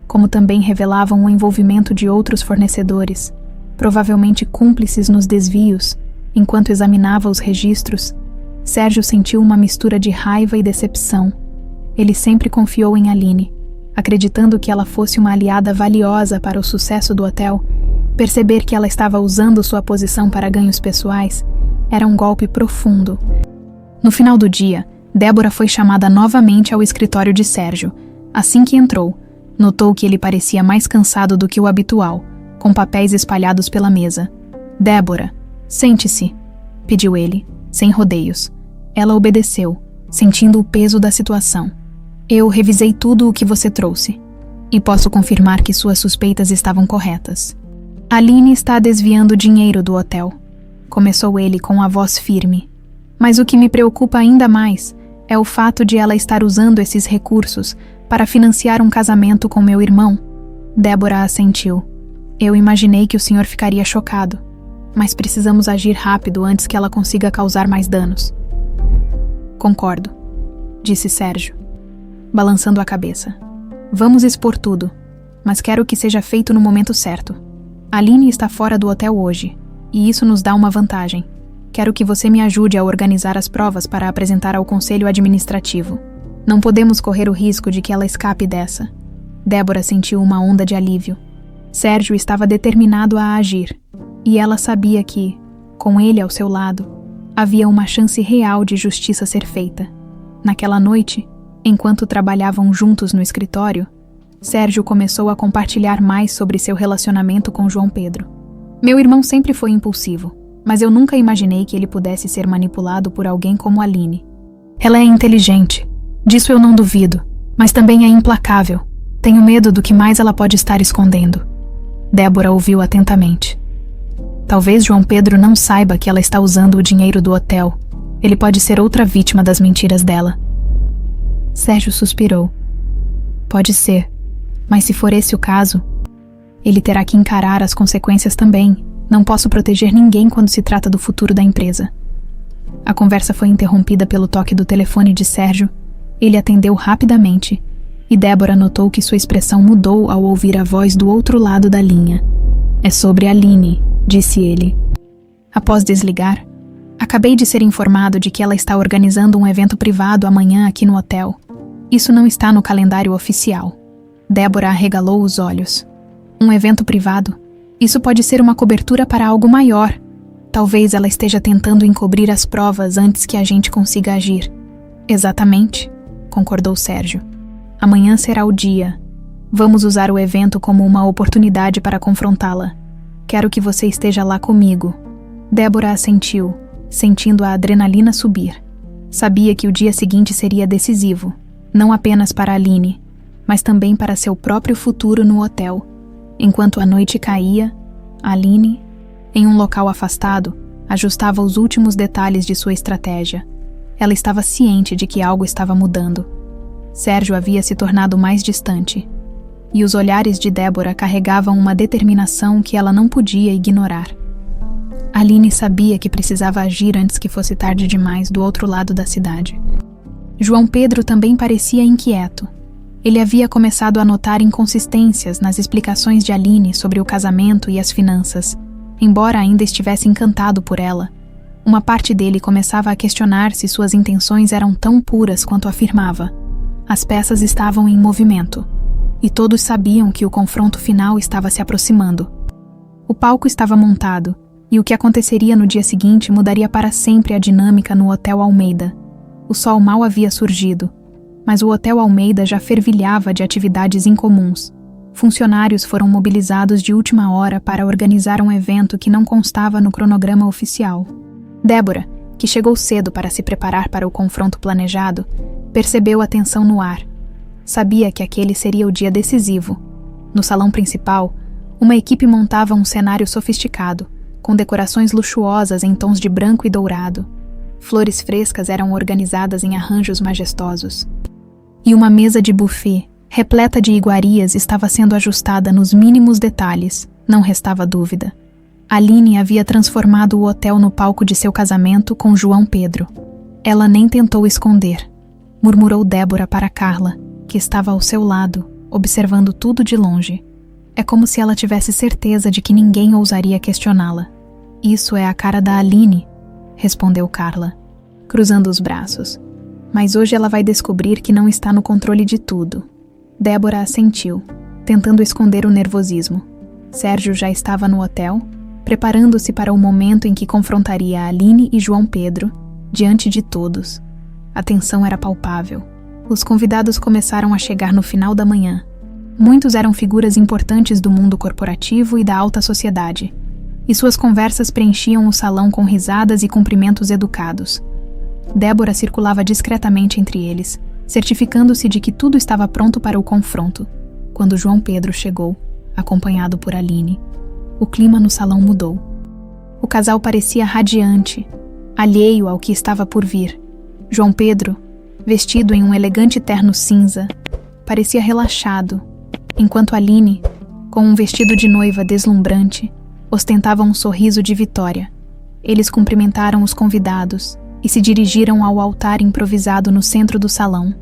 como também revelavam o envolvimento de outros fornecedores, provavelmente cúmplices nos desvios. Enquanto examinava os registros, Sérgio sentiu uma mistura de raiva e decepção. Ele sempre confiou em Aline, acreditando que ela fosse uma aliada valiosa para o sucesso do hotel. Perceber que ela estava usando sua posição para ganhos pessoais era um golpe profundo. No final do dia, Débora foi chamada novamente ao escritório de Sérgio. Assim que entrou, notou que ele parecia mais cansado do que o habitual, com papéis espalhados pela mesa. "Débora, sente-se", pediu ele, sem rodeios. Ela obedeceu, sentindo o peso da situação. "Eu revisei tudo o que você trouxe, e posso confirmar que suas suspeitas estavam corretas. Aline está desviando dinheiro do hotel", começou ele com a voz firme. "Mas o que me preocupa ainda mais é o fato de ela estar usando esses recursos para financiar um casamento com meu irmão." Débora assentiu. "Eu imaginei que o senhor ficaria chocado, mas precisamos agir rápido antes que ela consiga causar mais danos." "Concordo", disse Sérgio, balançando a cabeça. "Vamos expor tudo, mas quero que seja feito no momento certo. Aline está fora do hotel hoje, e isso nos dá uma vantagem. Quero que você me ajude a organizar as provas para apresentar ao conselho administrativo. Não podemos correr o risco de que ela escape dessa." Débora sentiu uma onda de alívio. Sérgio estava determinado a agir, e ela sabia que, com ele ao seu lado, havia uma chance real de justiça ser feita. Naquela noite, enquanto trabalhavam juntos no escritório, Sérgio começou a compartilhar mais sobre seu relacionamento com João Pedro. "Meu irmão sempre foi impulsivo, mas eu nunca imaginei que ele pudesse ser manipulado por alguém como Aline. Ela é inteligente, disso eu não duvido, mas também é implacável. Tenho medo do que mais ela pode estar escondendo." Débora ouviu atentamente. "Talvez João Pedro não saiba que ela está usando o dinheiro do hotel. Ele pode ser outra vítima das mentiras dela." Sérgio suspirou. "Pode ser, mas se for esse o caso, ele terá que encarar as consequências também. Não posso proteger ninguém quando se trata do futuro da empresa." A conversa foi interrompida pelo toque do telefone de Sérgio. Ele atendeu rapidamente, e Débora notou que sua expressão mudou ao ouvir a voz do outro lado da linha. "É sobre Aline", disse ele. Após desligar, "Acabei de ser informado de que ela está organizando um evento privado amanhã aqui no hotel. Isso não está no calendário oficial." Débora arregalou os olhos. "Um evento privado? Isso pode ser uma cobertura para algo maior. Talvez ela esteja tentando encobrir as provas antes que a gente consiga agir." "Exatamente", concordou Sérgio. "Amanhã será o dia. Vamos usar o evento como uma oportunidade para confrontá-la. Quero que você esteja lá comigo." Débora assentiu, sentindo a adrenalina subir. Sabia que o dia seguinte seria decisivo, não apenas para Aline, mas também para seu próprio futuro no hotel. Enquanto a noite caía, Aline, em um local afastado, ajustava os últimos detalhes de sua estratégia. Ela estava ciente de que algo estava mudando. Sérgio havia se tornado mais distante, e os olhares de Débora carregavam uma determinação que ela não podia ignorar. Aline sabia que precisava agir antes que fosse tarde demais do outro lado da cidade. João Pedro também parecia inquieto. Ele havia começado a notar inconsistências nas explicações de Aline sobre o casamento e as finanças. Embora ainda estivesse encantado por ela, uma parte dele começava a questionar se suas intenções eram tão puras quanto afirmava. As peças estavam em movimento, e todos sabiam que o confronto final estava se aproximando. O palco estava montado, e o que aconteceria no dia seguinte mudaria para sempre a dinâmica no Hotel Almeida. O sol mal havia surgido, mas o Hotel Almeida já fervilhava de atividades incomuns. Funcionários foram mobilizados de última hora para organizar um evento que não constava no cronograma oficial. Débora, que chegou cedo para se preparar para o confronto planejado, percebeu a tensão no ar. Sabia que aquele seria o dia decisivo. No salão principal, uma equipe montava um cenário sofisticado, com decorações luxuosas em tons de branco e dourado. Flores frescas eram organizadas em arranjos majestosos. E uma mesa de buffet, repleta de iguarias, estava sendo ajustada nos mínimos detalhes, não restava dúvida. Aline havia transformado o hotel no palco de seu casamento com João Pedro. Ela nem tentou esconder, murmurou Débora para Carla, que estava ao seu lado, observando tudo de longe. É como se ela tivesse certeza de que ninguém ousaria questioná-la. Isso é a cara da Aline, respondeu Carla, cruzando os braços. Mas hoje ela vai descobrir que não está no controle de tudo. Débora assentiu, tentando esconder o nervosismo. Sérgio já estava no hotel, preparando-se para o momento em que confrontaria a Aline e João Pedro, diante de todos. A tensão era palpável. Os convidados começaram a chegar no final da manhã. Muitos eram figuras importantes do mundo corporativo e da alta sociedade, e suas conversas preenchiam o salão com risadas e cumprimentos educados. Débora circulava discretamente entre eles, certificando-se de que tudo estava pronto para o confronto, quando João Pedro chegou, acompanhado por Aline. O clima no salão mudou. O casal parecia radiante, alheio ao que estava por vir. João Pedro, vestido em um elegante terno cinza, parecia relaxado, enquanto Aline, com um vestido de noiva deslumbrante, ostentava um sorriso de vitória. Eles cumprimentaram os convidados e se dirigiram ao altar improvisado no centro do salão.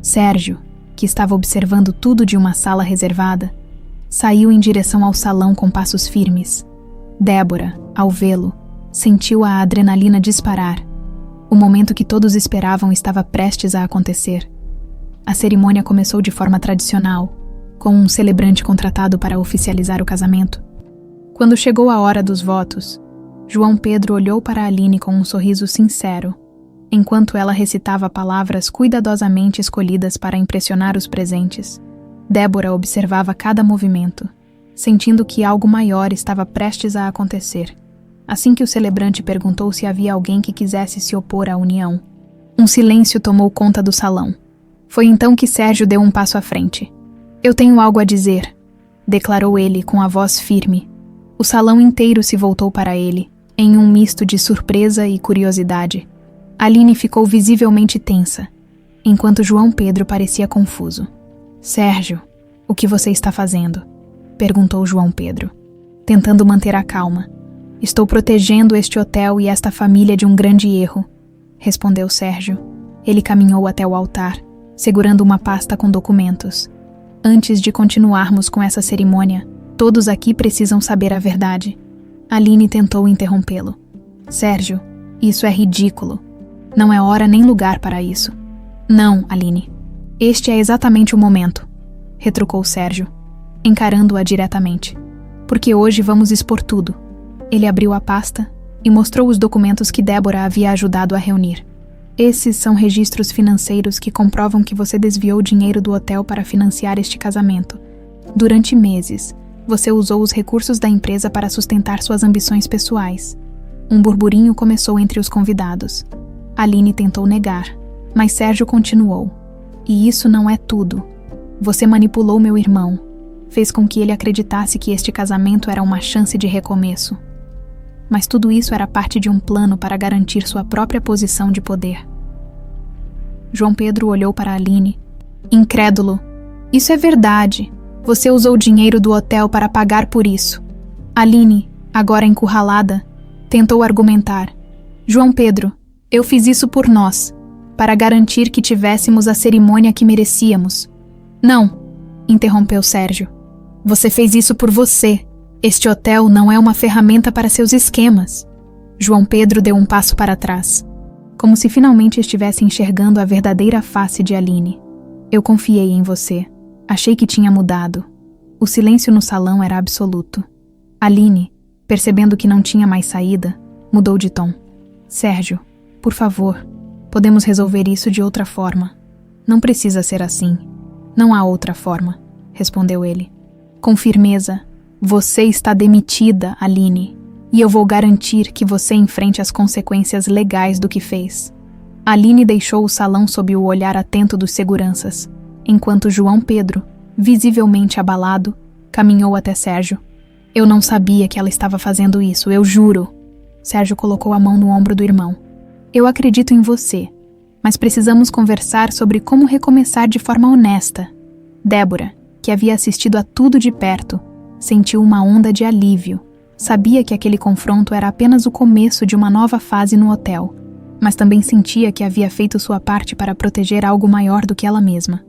Sérgio, que estava observando tudo de uma sala reservada, saiu em direção ao salão com passos firmes. Débora, ao vê-lo, sentiu a adrenalina disparar. O momento que todos esperavam estava prestes a acontecer. A cerimônia começou de forma tradicional, com um celebrante contratado para oficializar o casamento. Quando chegou a hora dos votos, João Pedro olhou para Aline com um sorriso sincero, enquanto ela recitava palavras cuidadosamente escolhidas para impressionar os presentes. Débora observava cada movimento, sentindo que algo maior estava prestes a acontecer. Assim que o celebrante perguntou se havia alguém que quisesse se opor à união, um silêncio tomou conta do salão. Foi então que Sérgio deu um passo à frente. "Eu tenho algo a dizer", declarou ele com a voz firme. O salão inteiro se voltou para ele, em um misto de surpresa e curiosidade. Aline ficou visivelmente tensa, enquanto João Pedro parecia confuso. "Sérgio, o que você está fazendo?", perguntou João Pedro, tentando manter a calma. "Estou protegendo este hotel e esta família de um grande erro", respondeu Sérgio. Ele caminhou até o altar, segurando uma pasta com documentos. "Antes de continuarmos com essa cerimônia, todos aqui precisam saber a verdade." Aline tentou interrompê-lo. "Sérgio, isso é ridículo. Não é hora nem lugar para isso." "Não, Aline. Este é exatamente o momento", retrucou Sérgio, encarando-a diretamente. "Porque hoje vamos expor tudo." Ele abriu a pasta e mostrou os documentos que Débora havia ajudado a reunir. "Esses são registros financeiros que comprovam que você desviou dinheiro do hotel para financiar este casamento. Durante meses, você usou os recursos da empresa para sustentar suas ambições pessoais." Um burburinho começou entre os convidados. Aline tentou negar, mas Sérgio continuou. "E isso não é tudo. Você manipulou meu irmão. Fez com que ele acreditasse que este casamento era uma chance de recomeço. Mas tudo isso era parte de um plano para garantir sua própria posição de poder." João Pedro olhou para Aline, incrédulo. "Isso é verdade. Você usou o dinheiro do hotel para pagar por isso." Aline, agora encurralada, tentou argumentar. "João Pedro, eu fiz isso por nós, para garantir que tivéssemos a cerimônia que merecíamos." "Não", interrompeu Sérgio. "Você fez isso por você. Este hotel não é uma ferramenta para seus esquemas." João Pedro deu um passo para trás, como se finalmente estivesse enxergando a verdadeira face de Aline. "Eu confiei em você. Achei que tinha mudado." O silêncio no salão era absoluto. Aline, percebendo que não tinha mais saída, mudou de tom. "Sérgio, por favor, podemos resolver isso de outra forma." "Não precisa ser assim. Não há outra forma", respondeu ele. Com firmeza, "Você está demitida, Aline, e eu vou garantir que você enfrente as consequências legais do que fez." Aline deixou o salão sob o olhar atento dos seguranças, enquanto João Pedro, visivelmente abalado, caminhou até Sérgio. "Eu não sabia que ela estava fazendo isso, eu juro." Sérgio colocou a mão no ombro do irmão. "Eu acredito em você, mas precisamos conversar sobre como recomeçar de forma honesta." Débora, que havia assistido a tudo de perto, sentiu uma onda de alívio. Sabia que aquele confronto era apenas o começo de uma nova fase no hotel, mas também sentia que havia feito sua parte para proteger algo maior do que ela mesma.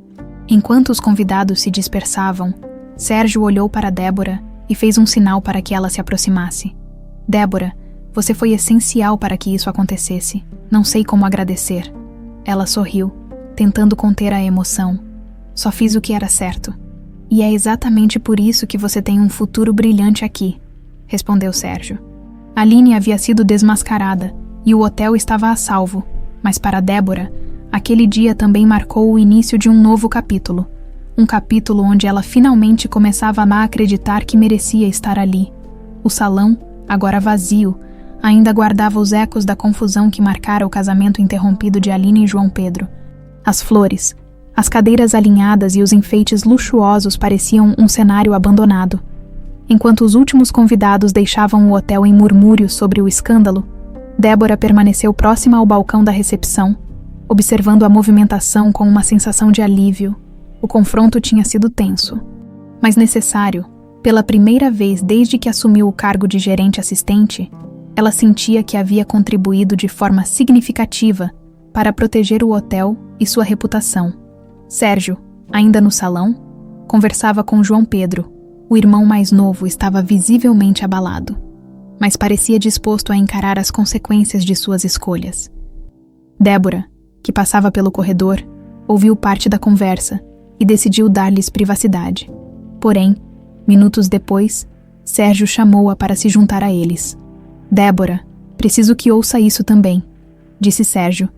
Enquanto os convidados se dispersavam, Sérgio olhou para Débora e fez um sinal para que ela se aproximasse. Débora, você foi essencial para que isso acontecesse. Não sei como agradecer. Ela sorriu, tentando conter a emoção. Só fiz o que era certo. E é exatamente por isso que você tem um futuro brilhante aqui, respondeu Sérgio. Aline havia sido desmascarada e o hotel estava a salvo, mas para Débora, aquele dia também marcou o início de um novo capítulo. Um capítulo onde ela finalmente começava a acreditar que merecia estar ali. O salão, agora vazio, ainda guardava os ecos da confusão que marcara o casamento interrompido de Aline e João Pedro. As flores, as cadeiras alinhadas e os enfeites luxuosos pareciam um cenário abandonado. Enquanto os últimos convidados deixavam o hotel em murmúrios sobre o escândalo, Débora permaneceu próxima ao balcão da recepção, observando a movimentação com uma sensação de alívio. O confronto tinha sido tenso, mas necessário. Pela primeira vez desde que assumiu o cargo de gerente assistente, ela sentia que havia contribuído de forma significativa para proteger o hotel e sua reputação. Sérgio, ainda no salão, conversava com João Pedro. O irmão mais novo estava visivelmente abalado, mas parecia disposto a encarar as consequências de suas escolhas. Débora, que passava pelo corredor, ouviu parte da conversa e decidiu dar-lhes privacidade. Porém, minutos depois, Sérgio chamou-a para se juntar a eles. Débora, preciso que ouça isso também, disse Sérgio,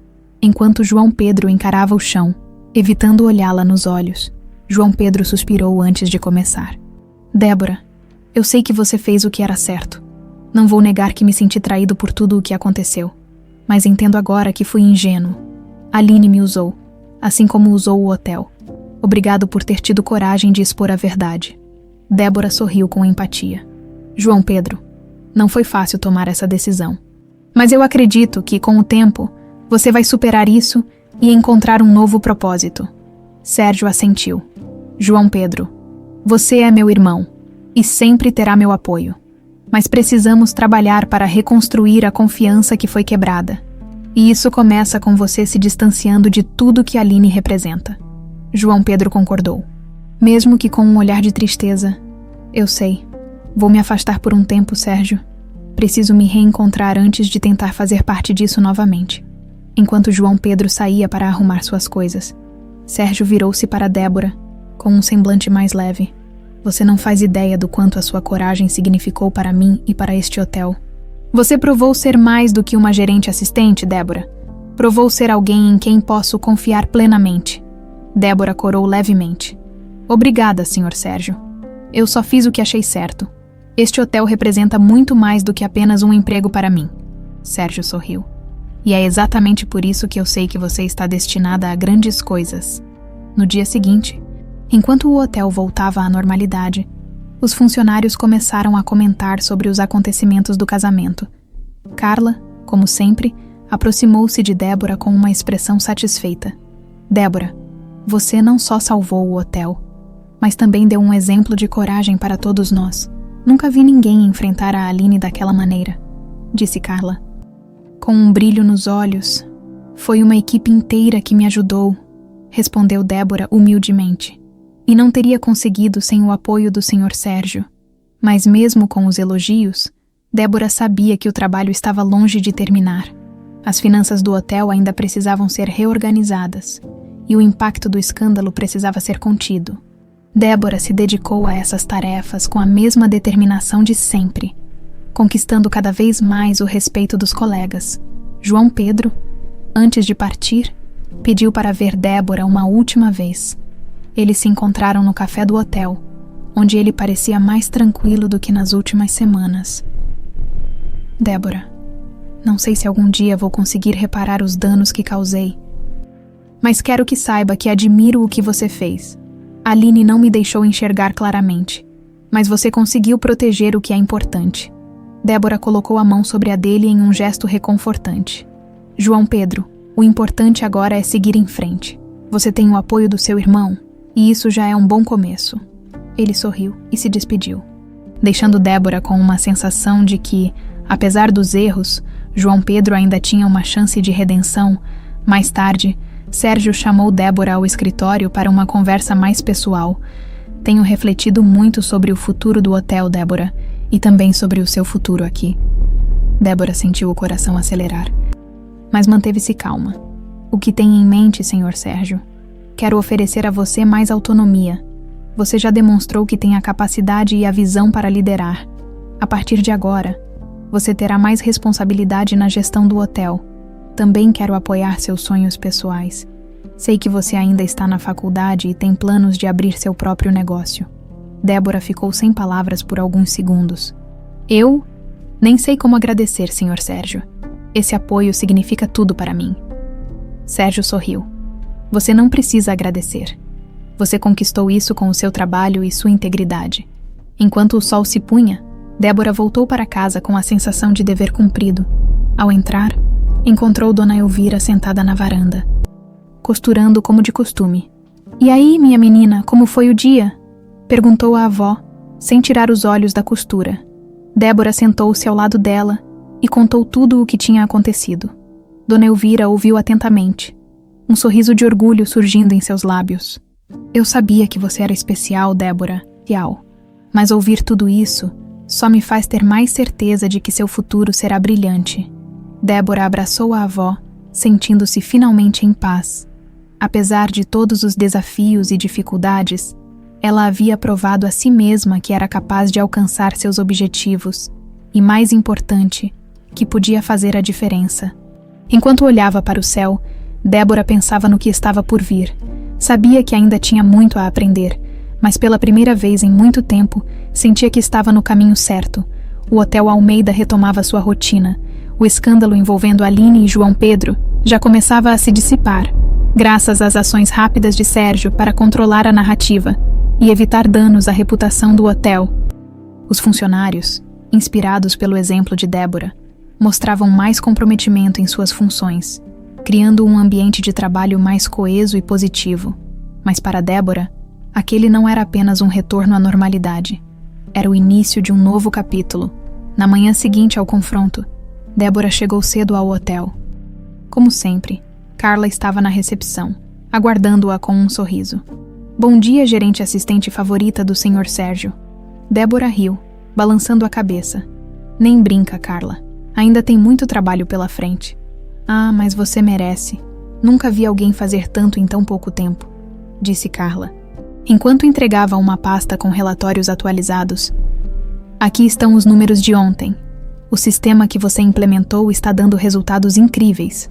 enquanto João Pedro encarava o chão, evitando olhá-la nos olhos. João Pedro suspirou antes de começar. Débora, eu sei que você fez o que era certo. Não vou negar que me senti traído por tudo o que aconteceu, mas entendo agora que fui ingênuo. Aline me usou, assim como usou o hotel. Obrigado por ter tido coragem de expor a verdade. Débora sorriu com empatia. João Pedro, não foi fácil tomar essa decisão. Mas eu acredito que, com o tempo, você vai superar isso e encontrar um novo propósito. Sérgio assentiu. João Pedro, você é meu irmão e sempre terá meu apoio. Mas precisamos trabalhar para reconstruir a confiança que foi quebrada. E isso começa com você se distanciando de tudo que Aline representa. João Pedro concordou. Mesmo que com um olhar de tristeza. Eu sei. Vou me afastar por um tempo, Sérgio. Preciso me reencontrar antes de tentar fazer parte disso novamente. Enquanto João Pedro saía para arrumar suas coisas, Sérgio virou-se para Débora, com um semblante mais leve. Você não faz ideia do quanto a sua coragem significou para mim e para este hotel. Você provou ser mais do que uma gerente assistente, Débora. Provou ser alguém em quem posso confiar plenamente. Débora corou levemente. Obrigada, Sr. Sérgio. Eu só fiz o que achei certo. Este hotel representa muito mais do que apenas um emprego para mim. Sérgio sorriu. E é exatamente por isso que eu sei que você está destinada a grandes coisas. No dia seguinte, enquanto o hotel voltava à normalidade, os funcionários começaram a comentar sobre os acontecimentos do casamento. Carla, como sempre, aproximou-se de Débora com uma expressão satisfeita. Débora, você não só salvou o hotel, mas também deu um exemplo de coragem para todos nós. Nunca vi ninguém enfrentar a Aline daquela maneira, disse Carla. Com um brilho nos olhos, foi uma equipe inteira que me ajudou, respondeu Débora humildemente. E não teria conseguido sem o apoio do Sr. Sérgio. Mas mesmo com os elogios, Débora sabia que o trabalho estava longe de terminar. As finanças do hotel ainda precisavam ser reorganizadas, e o impacto do escândalo precisava ser contido. Débora se dedicou a essas tarefas com a mesma determinação de sempre, conquistando cada vez mais o respeito dos colegas. João Pedro, antes de partir, pediu para ver Débora uma última vez. Eles se encontraram no café do hotel, onde ele parecia mais tranquilo do que nas últimas semanas. Débora, não sei se algum dia vou conseguir reparar os danos que causei, mas quero que saiba que admiro o que você fez. Aline não me deixou enxergar claramente, mas você conseguiu proteger o que é importante. Débora colocou a mão sobre a dele em um gesto reconfortante. João Pedro, o importante agora é seguir em frente. Você tem o apoio do seu irmão, e isso já é um bom começo. Ele sorriu e se despediu, deixando Débora com uma sensação de que, apesar dos erros, João Pedro ainda tinha uma chance de redenção. Mais tarde, Sérgio chamou Débora ao escritório para uma conversa mais pessoal. Tenho refletido muito sobre o futuro do hotel, Débora, e também sobre o seu futuro aqui. Débora sentiu o coração acelerar, mas manteve-se calma. O que tem em mente, Sr. Sérgio? Quero oferecer a você mais autonomia. Você já demonstrou que tem a capacidade e a visão para liderar. A partir de agora, você terá mais responsabilidade na gestão do hotel. Também quero apoiar seus sonhos pessoais. Sei que você ainda está na faculdade e tem planos de abrir seu próprio negócio. Débora ficou sem palavras por alguns segundos. Eu nem sei como agradecer, Sr. Sérgio. Esse apoio significa tudo para mim. Sérgio sorriu. Você não precisa agradecer. Você conquistou isso com o seu trabalho e sua integridade. Enquanto o sol se punha, Débora voltou para casa com a sensação de dever cumprido. Ao entrar, encontrou Dona Elvira sentada na varanda, costurando como de costume. E aí, minha menina, como foi o dia? Perguntou a avó, sem tirar os olhos da costura. Débora sentou-se ao lado dela e contou tudo o que tinha acontecido. Dona Elvira ouviu atentamente, um sorriso de orgulho surgindo em seus lábios. Eu sabia que você era especial, Débora, mas ouvir tudo isso só me faz ter mais certeza de que seu futuro será brilhante. Débora abraçou a avó, sentindo-se finalmente em paz. Apesar de todos os desafios e dificuldades, ela havia provado a si mesma que era capaz de alcançar seus objetivos e, mais importante, que podia fazer a diferença. Enquanto olhava para o céu, Débora pensava no que estava por vir. Sabia que ainda tinha muito a aprender, mas pela primeira vez em muito tempo, sentia que estava no caminho certo. O Hotel Almeida retomava sua rotina. O escândalo envolvendo Aline e João Pedro já começava a se dissipar, graças às ações rápidas de Sérgio para controlar a narrativa e evitar danos à reputação do hotel. Os funcionários, inspirados pelo exemplo de Débora, mostravam mais comprometimento em suas funções, criando um ambiente de trabalho mais coeso e positivo. Mas para Débora, aquele não era apenas um retorno à normalidade. Era o início de um novo capítulo. Na manhã seguinte ao confronto, Débora chegou cedo ao hotel. Como sempre, Carla estava na recepção, aguardando-a com um sorriso. Bom dia, gerente assistente favorita do Sr. Sérgio. Débora riu, balançando a cabeça. Nem brinca, Carla. Ainda tem muito trabalho pela frente. Ah, mas você merece. Nunca vi alguém fazer tanto em tão pouco tempo, disse Carla, enquanto entregava uma pasta com relatórios atualizados. Aqui estão os números de ontem. O sistema que você implementou está dando resultados incríveis.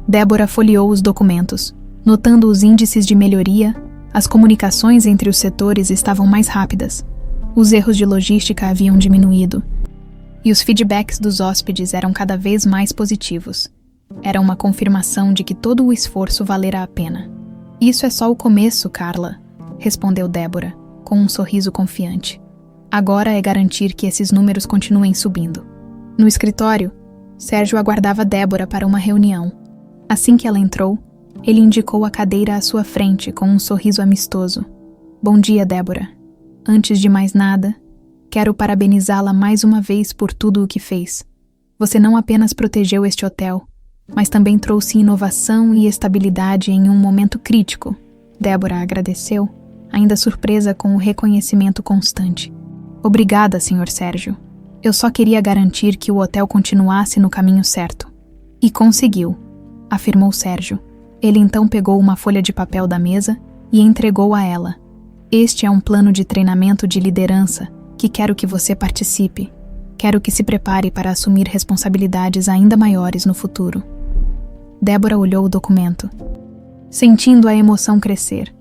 Débora folheou os documentos, notando os índices de melhoria. As comunicações entre os setores estavam mais rápidas. Os erros de logística haviam diminuído. E os feedbacks dos hóspedes eram cada vez mais positivos. Era uma confirmação de que todo o esforço valera a pena. Isso é só o começo, Carla, respondeu Débora, com um sorriso confiante. Agora é garantir que esses números continuem subindo. No escritório, Sérgio aguardava Débora para uma reunião. Assim que ela entrou, ele indicou a cadeira à sua frente com um sorriso amistoso. Bom dia, Débora. Antes de mais nada, quero parabenizá-la mais uma vez por tudo o que fez. Você não apenas protegeu este hotel, mas também trouxe inovação e estabilidade em um momento crítico. Débora agradeceu, ainda surpresa com o reconhecimento constante. Obrigada, Sr. Sérgio. Eu só queria garantir que o hotel continuasse no caminho certo. E conseguiu, afirmou Sérgio. Ele então pegou uma folha de papel da mesa e entregou a ela. Este é um plano de treinamento de liderança que quero que você participe. Quero que se prepare para assumir responsabilidades ainda maiores no futuro. Débora olhou o documento, sentindo a emoção crescer.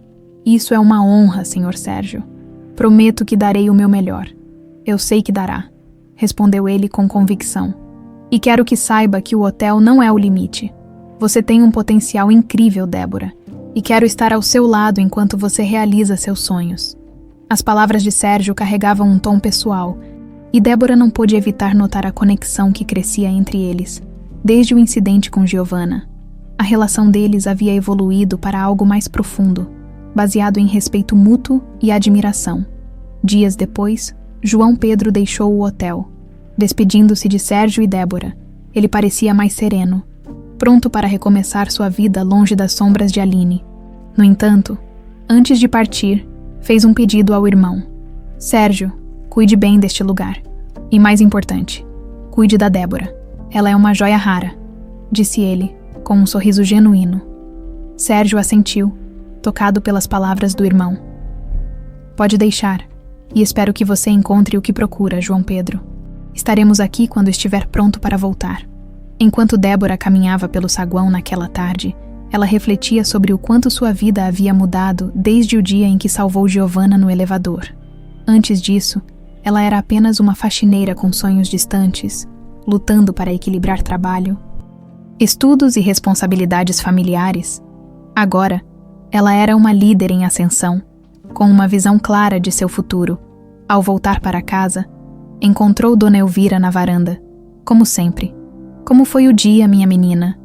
Isso é uma honra, Sr. Sérgio. Prometo que darei o meu melhor. Eu sei que dará, respondeu ele com convicção. E quero que saiba que o hotel não é o limite. Você tem um potencial incrível, Débora, e quero estar ao seu lado enquanto você realiza seus sonhos. As palavras de Sérgio carregavam um tom pessoal, e Débora não pôde evitar notar a conexão que crescia entre eles. Desde o incidente com Giovanna, a relação deles havia evoluído para algo mais profundo, baseado em respeito mútuo e admiração. Dias depois, João Pedro deixou o hotel. Despedindo-se de Sérgio e Débora, ele parecia mais sereno, pronto para recomeçar sua vida longe das sombras de Aline. No entanto, antes de partir, fez um pedido ao irmão. Sérgio, cuide bem deste lugar. E mais importante, cuide da Débora. Ela é uma joia rara, disse ele, com um sorriso genuíno. Sérgio assentiu, tocado pelas palavras do irmão. Pode deixar, e espero que você encontre o que procura, João Pedro. Estaremos aqui quando estiver pronto para voltar. Enquanto Débora caminhava pelo saguão naquela tarde, ela refletia sobre o quanto sua vida havia mudado desde o dia em que salvou Giovanna no elevador. Antes disso, ela era apenas uma faxineira com sonhos distantes, lutando para equilibrar trabalho, estudos e responsabilidades familiares. Agora, ela era uma líder em ascensão, com uma visão clara de seu futuro. Ao voltar para casa, encontrou Dona Elvira na varanda, como sempre. Como foi o dia, minha menina?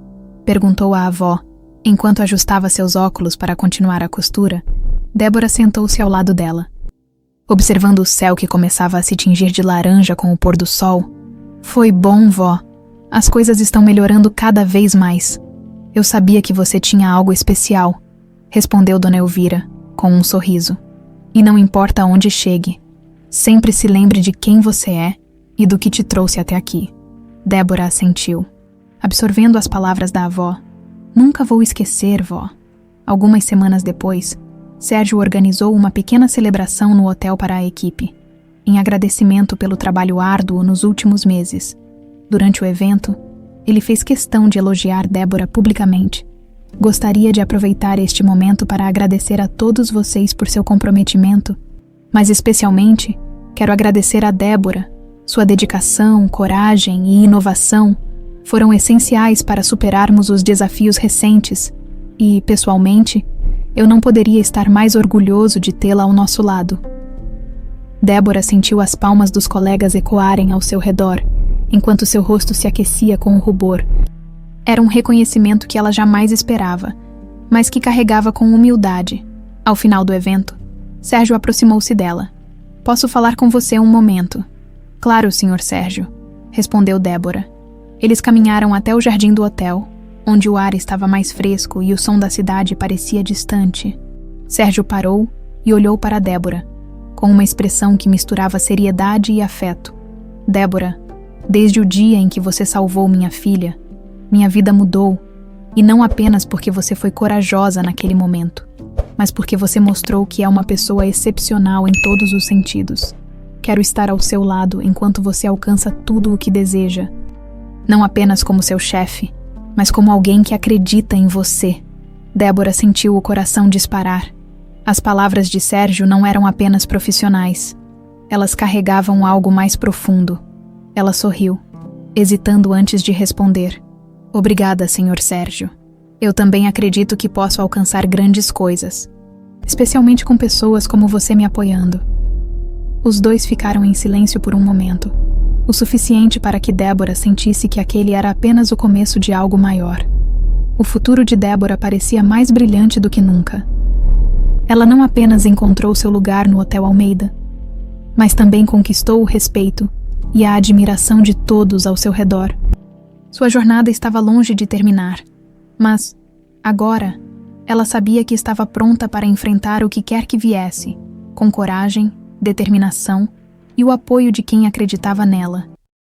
Perguntou a avó, enquanto ajustava seus óculos para continuar a costura. Débora sentou-se ao lado dela. Observando o céu que começava a se tingir de laranja com o pôr do sol. Foi bom, vó. As coisas estão melhorando cada vez mais. Eu sabia que você tinha algo especial, respondeu Dona Elvira, com um sorriso. E não importa onde chegue, sempre se lembre de quem você é e do que te trouxe até aqui. Débora assentiu, absorvendo as palavras da avó. Nunca vou esquecer, vó. Algumas semanas depois, Sérgio organizou uma pequena celebração no hotel para a equipe, em agradecimento pelo trabalho árduo nos últimos meses. Durante o evento, ele fez questão de elogiar Débora publicamente. Gostaria de aproveitar este momento para agradecer a todos vocês por seu comprometimento, mas especialmente quero agradecer a Débora. Sua dedicação, coragem e inovação foram essenciais para superarmos os desafios recentes e, pessoalmente, eu não poderia estar mais orgulhoso de tê-la ao nosso lado. Débora sentiu as palmas dos colegas ecoarem ao seu redor, enquanto seu rosto se aquecia com o rubor. Era um reconhecimento que ela jamais esperava, mas que carregava com humildade. Ao final do evento, Sérgio aproximou-se dela. Posso falar com você um momento? Claro, Sr. Sérgio, respondeu Débora. Eles caminharam até o jardim do hotel, onde o ar estava mais fresco e o som da cidade parecia distante. Sérgio parou e olhou para Débora, com uma expressão que misturava seriedade e afeto. Débora, desde o dia em que você salvou minha filha, minha vida mudou, e não apenas porque você foi corajosa naquele momento, mas porque você mostrou que é uma pessoa excepcional em todos os sentidos. Quero estar ao seu lado enquanto você alcança tudo o que deseja. Não apenas como seu chefe, mas como alguém que acredita em você. Débora sentiu o coração disparar. As palavras de Sérgio não eram apenas profissionais. Elas carregavam algo mais profundo. Ela sorriu, hesitando antes de responder. Obrigada, Sr. Sérgio. Eu também acredito que posso alcançar grandes coisas, especialmente com pessoas como você me apoiando. Os dois ficaram em silêncio por um momento, o suficiente para que Débora sentisse que aquele era apenas o começo de algo maior. O futuro de Débora parecia mais brilhante do que nunca. Ela não apenas encontrou seu lugar no Hotel Almeida, mas também conquistou o respeito e a admiração de todos ao seu redor. Sua jornada estava longe de terminar, mas, agora, ela sabia que estava pronta para enfrentar o que quer que viesse, com coragem, determinação e o apoio de quem acreditava nela.